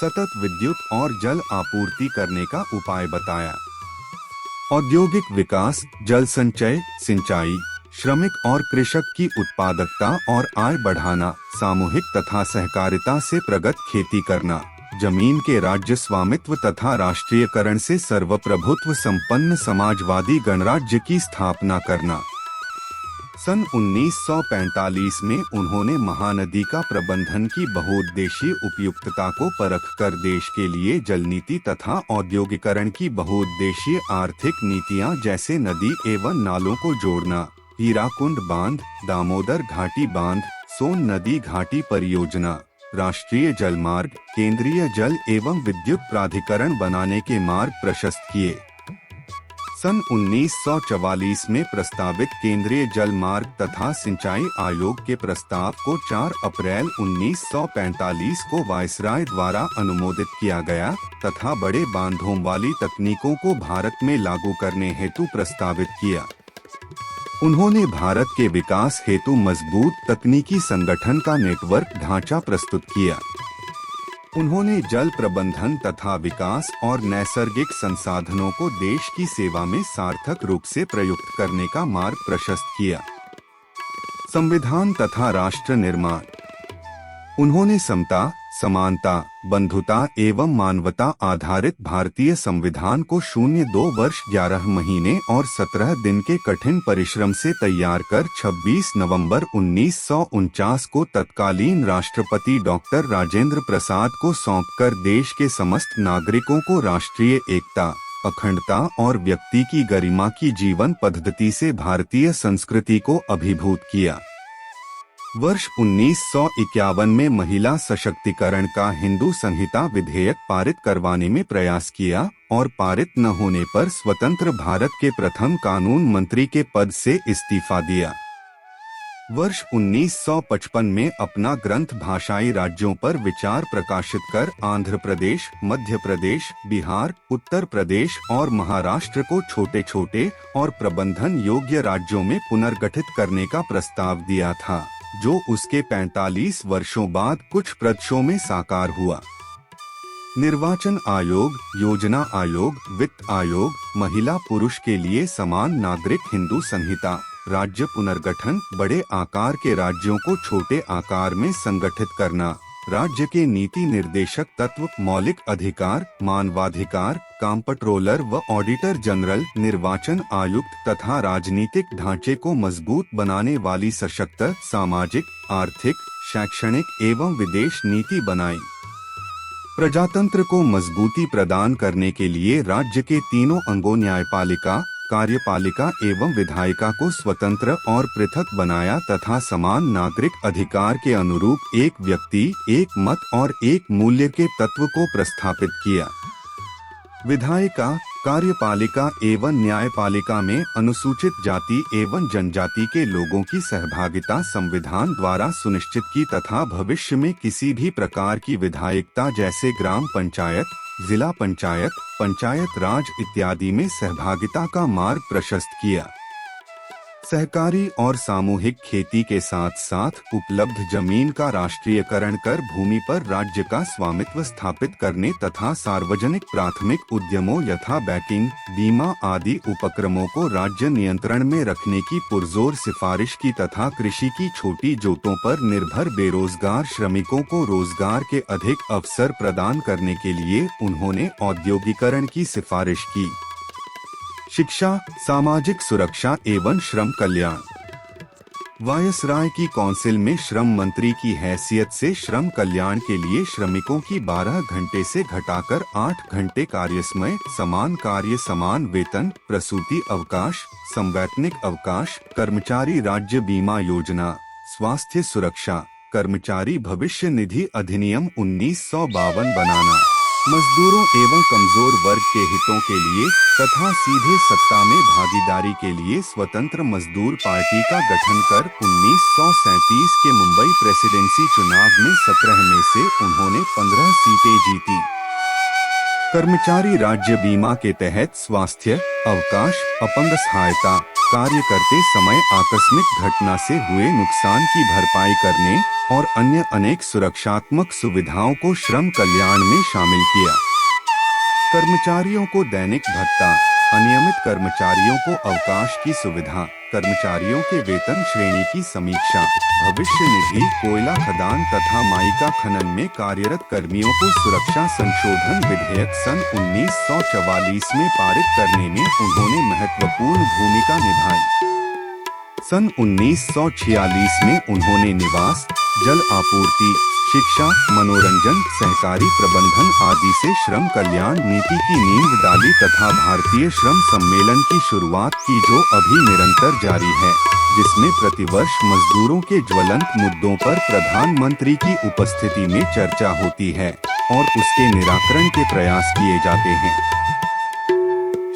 सतत विद्युत और जल आपूर्ति करने का उपाय बताया। औद्योगिक विकास, जल संचय, सिंचाई, श्रमिक और कृषक की उत्पादकता और आय बढ़ाना, सामूहिक तथा सहकारिता से प्रगत खेती करना, जमीन के राज्य स्वामित्व तथा राष्ट्रीयकरण से सर्वप्रभुत्व संपन्न समाजवादी गणराज्य की स्थापना करना। सन 1945 में उन्होंने महानदी का प्रबंधन की बहुउद्देशीय उपयुक्तता को परखकर देश के लिए जल नीति तथा औद्योगिकरण की बहुउद्देशीय आर्थिक नीतियां जैसे नदी एवं नालों को जोड़ना, हीराकुंड बांध, दामोदर घाटी बांध, सोन नदी घाटी परियोजना, राष्ट्रीय जलमार्ग, केंद्रीय जल एवं विद्युत प्राधिकरण बनाने के मार्ग प्रशस्त किए। सन 1944 में प्रस्तावित केंद्रीय जल मार्ग तथा सिंचाई आयोग के प्रस्ताव को 4 अप्रैल 1945 को वायसराय द्वारा अनुमोदित किया गया तथा बड़े बांधों वाली तकनीकों को भारत में लागू करने हेतु प्रस्तावित किया। उन्होंने भारत के विकास हेतु मजबूत तकनीकी संगठन का नेटवर्क ढांचा प्रस्तुत किया। उन्होंने जल प्रबंधन तथा विकास और नैसर्गिक संसाधनों को देश की सेवा में सार्थक रूप से प्रयुक्त करने का मार्ग प्रशस्त किया। संविधान तथा राष्ट्र निर्माण। उन्होंने समता, समानता, बंधुता एवं मानवता आधारित भारतीय संविधान को 02 वर्ष 11 महीने और 17 दिन के कठिन परिश्रम से तैयार कर 26 नवंबर 1949 को तत्कालीन राष्ट्रपति डॉक्टर राजेंद्र प्रसाद को सौंपकर देश के समस्त नागरिकों को राष्ट्रीय एकता, अखंडता और व्यक्ति की गरिमा की जीवन पद्धति से भारतीय संस्कृति को अभिभूत किया। वर्ष 1951 में महिला सशक्तिकरण का हिंदू संहिता विधेयक पारित करवाने में प्रयास किया और पारित न होने पर स्वतंत्र भारत के प्रथम कानून मंत्री के पद से इस्तीफा दिया। वर्ष 1955 में अपना ग्रंथ भाषाई राज्यों पर विचार प्रकाशित कर आंध्र प्रदेश, मध्य प्रदेश, बिहार, उत्तर प्रदेश और महाराष्ट्र को छोटे छोटे और प्रबंधन योग्य राज्यों में पुनर्गठित करने का प्रस्ताव दिया था, जो उसके 45 वर्षों बाद कुछ प्रदेशों में साकार हुआ। निर्वाचन आयोग, योजना आयोग, वित्त आयोग, महिला पुरुष के लिए समान नागरिक हिंदू संहिता, राज्य पुनर्गठन, बड़े आकार के राज्यों को छोटे आकार में संगठित करना, राज्य के नीति निर्देशक तत्व, मौलिक अधिकार, मानवाधिकार, कंप्ट्रोलर व ऑडिटर जनरल, निर्वाचन आयुक्त तथा राजनीतिक ढांचे को मजबूत बनाने वाली सशक्त सामाजिक, आर्थिक, शैक्षणिक एवं विदेश नीति बनाई। प्रजातंत्र को मजबूती प्रदान करने के लिए राज्य के तीनों अंगों न्यायपालिका, कार्यपालिका एवं विधायिका को स्वतंत्र और पृथक बनाया तथा समान नागरिक अधिकार के अनुरूप एक व्यक्ति, एक मत और एक मूल्य के तत्व को प्रस्थापित किया। विधायिका, कार्यपालिका एवं न्यायपालिका में अनुसूचित जाति एवं जनजाति के लोगों की सहभागिता संविधान द्वारा सुनिश्चित की तथा भविष्य में किसी भी प्रकार की विधायिकता जैसे ग्राम पंचायत, जिला पंचायत, पंचायत राज इत्यादि में सहभागिता का मार्ग प्रशस्त किया। सहकारी और सामूहिक खेती के साथ साथ उपलब्ध जमीन का राष्ट्रीयकरण कर भूमि पर राज्य का स्वामित्व स्थापित करने तथा सार्वजनिक प्राथमिक उद्यमों यथा बैंकिंग, बीमा आदि उपक्रमों को राज्य नियंत्रण में रखने की पुरजोर सिफारिश की तथा कृषि की छोटी जोतों पर निर्भर बेरोजगार श्रमिकों को रोजगार के अधिक अवसर प्रदान करने के लिए उन्होंने औद्योगिकरण की सिफारिश की। शिक्षा, सामाजिक सुरक्षा एवं श्रम कल्याण। वायसराय की काउंसिल में श्रम मंत्री की हैसियत से श्रम कल्याण के लिए श्रमिकों की 12 घंटे से घटाकर 8 घंटे कार्यसमय, समान कार्य समान वेतन, प्रसूति अवकाश, संवैतनिक अवकाश, कर्मचारी राज्य बीमा योजना, स्वास्थ्य सुरक्षा, कर्मचारी भविष्य निधि अधिनियम 1952 बनाना, मजदूरों एवं कमजोर वर्ग के हितों के लिए तथा सीधे सत्ता में भागीदारी के लिए स्वतंत्र मजदूर पार्टी का गठन कर 1937 के मुंबई प्रेसिडेंसी चुनाव में 17 में से उन्होंने 15 सीटें जीती। कर्मचारी राज्य बीमा के तहत स्वास्थ्य, अवकाश, अपंग सहायता, कार्य करते समय आकस्मिक घटना से हुए नुकसान की भरपाई करने और अन्य अनेक सुरक्षात्मक सुविधाओं को श्रम कल्याण में शामिल किया। कर्मचारियों को दैनिक भत्ता, अनियमित कर्मचारियों को अवकाश की सुविधा, कर्मचारियों के वेतन श्रेणी की समीक्षा, भविष्य निधि, कोयला खदान तथा माइका खनन में कार्यरत कर्मियों को सुरक्षा संशोधन विधेयक सन 1944 में पारित करने में उन्होंने महत्वपूर्ण भूमिका निभाई। सन 1946 में उन्होंने निवास, जल आपूर्ति, शिक्षा, मनोरंजन, सहकारी प्रबंधन आदि से श्रम कल्याण नीति की नींव डाली तथा भारतीय श्रम सम्मेलन की शुरुआत की जो अभी निरंतर जारी है, जिसमें प्रतिवर्ष मजदूरों के ज्वलंत मुद्दों पर प्रधानमंत्री की उपस्थिति में चर्चा होती है और उसके निराकरण के प्रयास किए जाते हैं।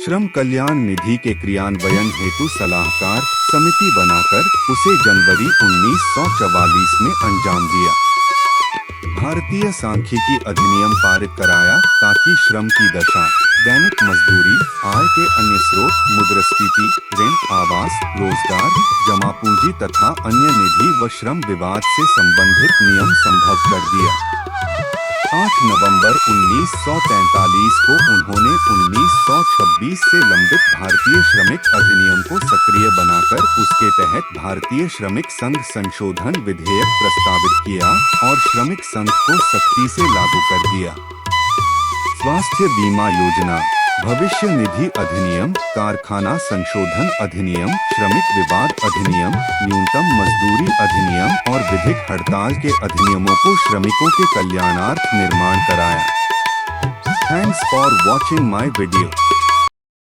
श्रम कल्याण निधि के क्रियान्वयन हेतु सलाहकार समिति बनाकर उसे जनवरी 1944 में अंजाम दिया। भारतीय सांख्यिकी अधिनियम पारित कराया ताकि श्रम की दशा, दैनिक मजदूरी, आय के अन्य स्रोत, मुद्रास्फीति, ऋण, आवास, रोजगार, जमा पूंजी तथा अन्य निधि व श्रम विवाद से संबंधित नियम संभव कर दिया। 8 नवंबर 1943 को उन्होंने 1926 से लंबित भारतीय श्रमिक अधिनियम को सक्रिय बनाकर उसके तहत भारतीय श्रमिक संघ संशोधन विधेयक प्रस्तावित किया और श्रमिक संघ को सख्ती से लागू कर दिया। स्वास्थ्य बीमा योजना, भविष्य निधि अधिनियम, कारखाना संशोधन अधिनियम, श्रमिक विवाद अधिनियम, न्यूनतम मजदूरी अधिनियम और विधिक हड़ताल के अधिनियमों को श्रमिकों के कल्याणार्थ निर्माण कराया। Thanks for watching my video.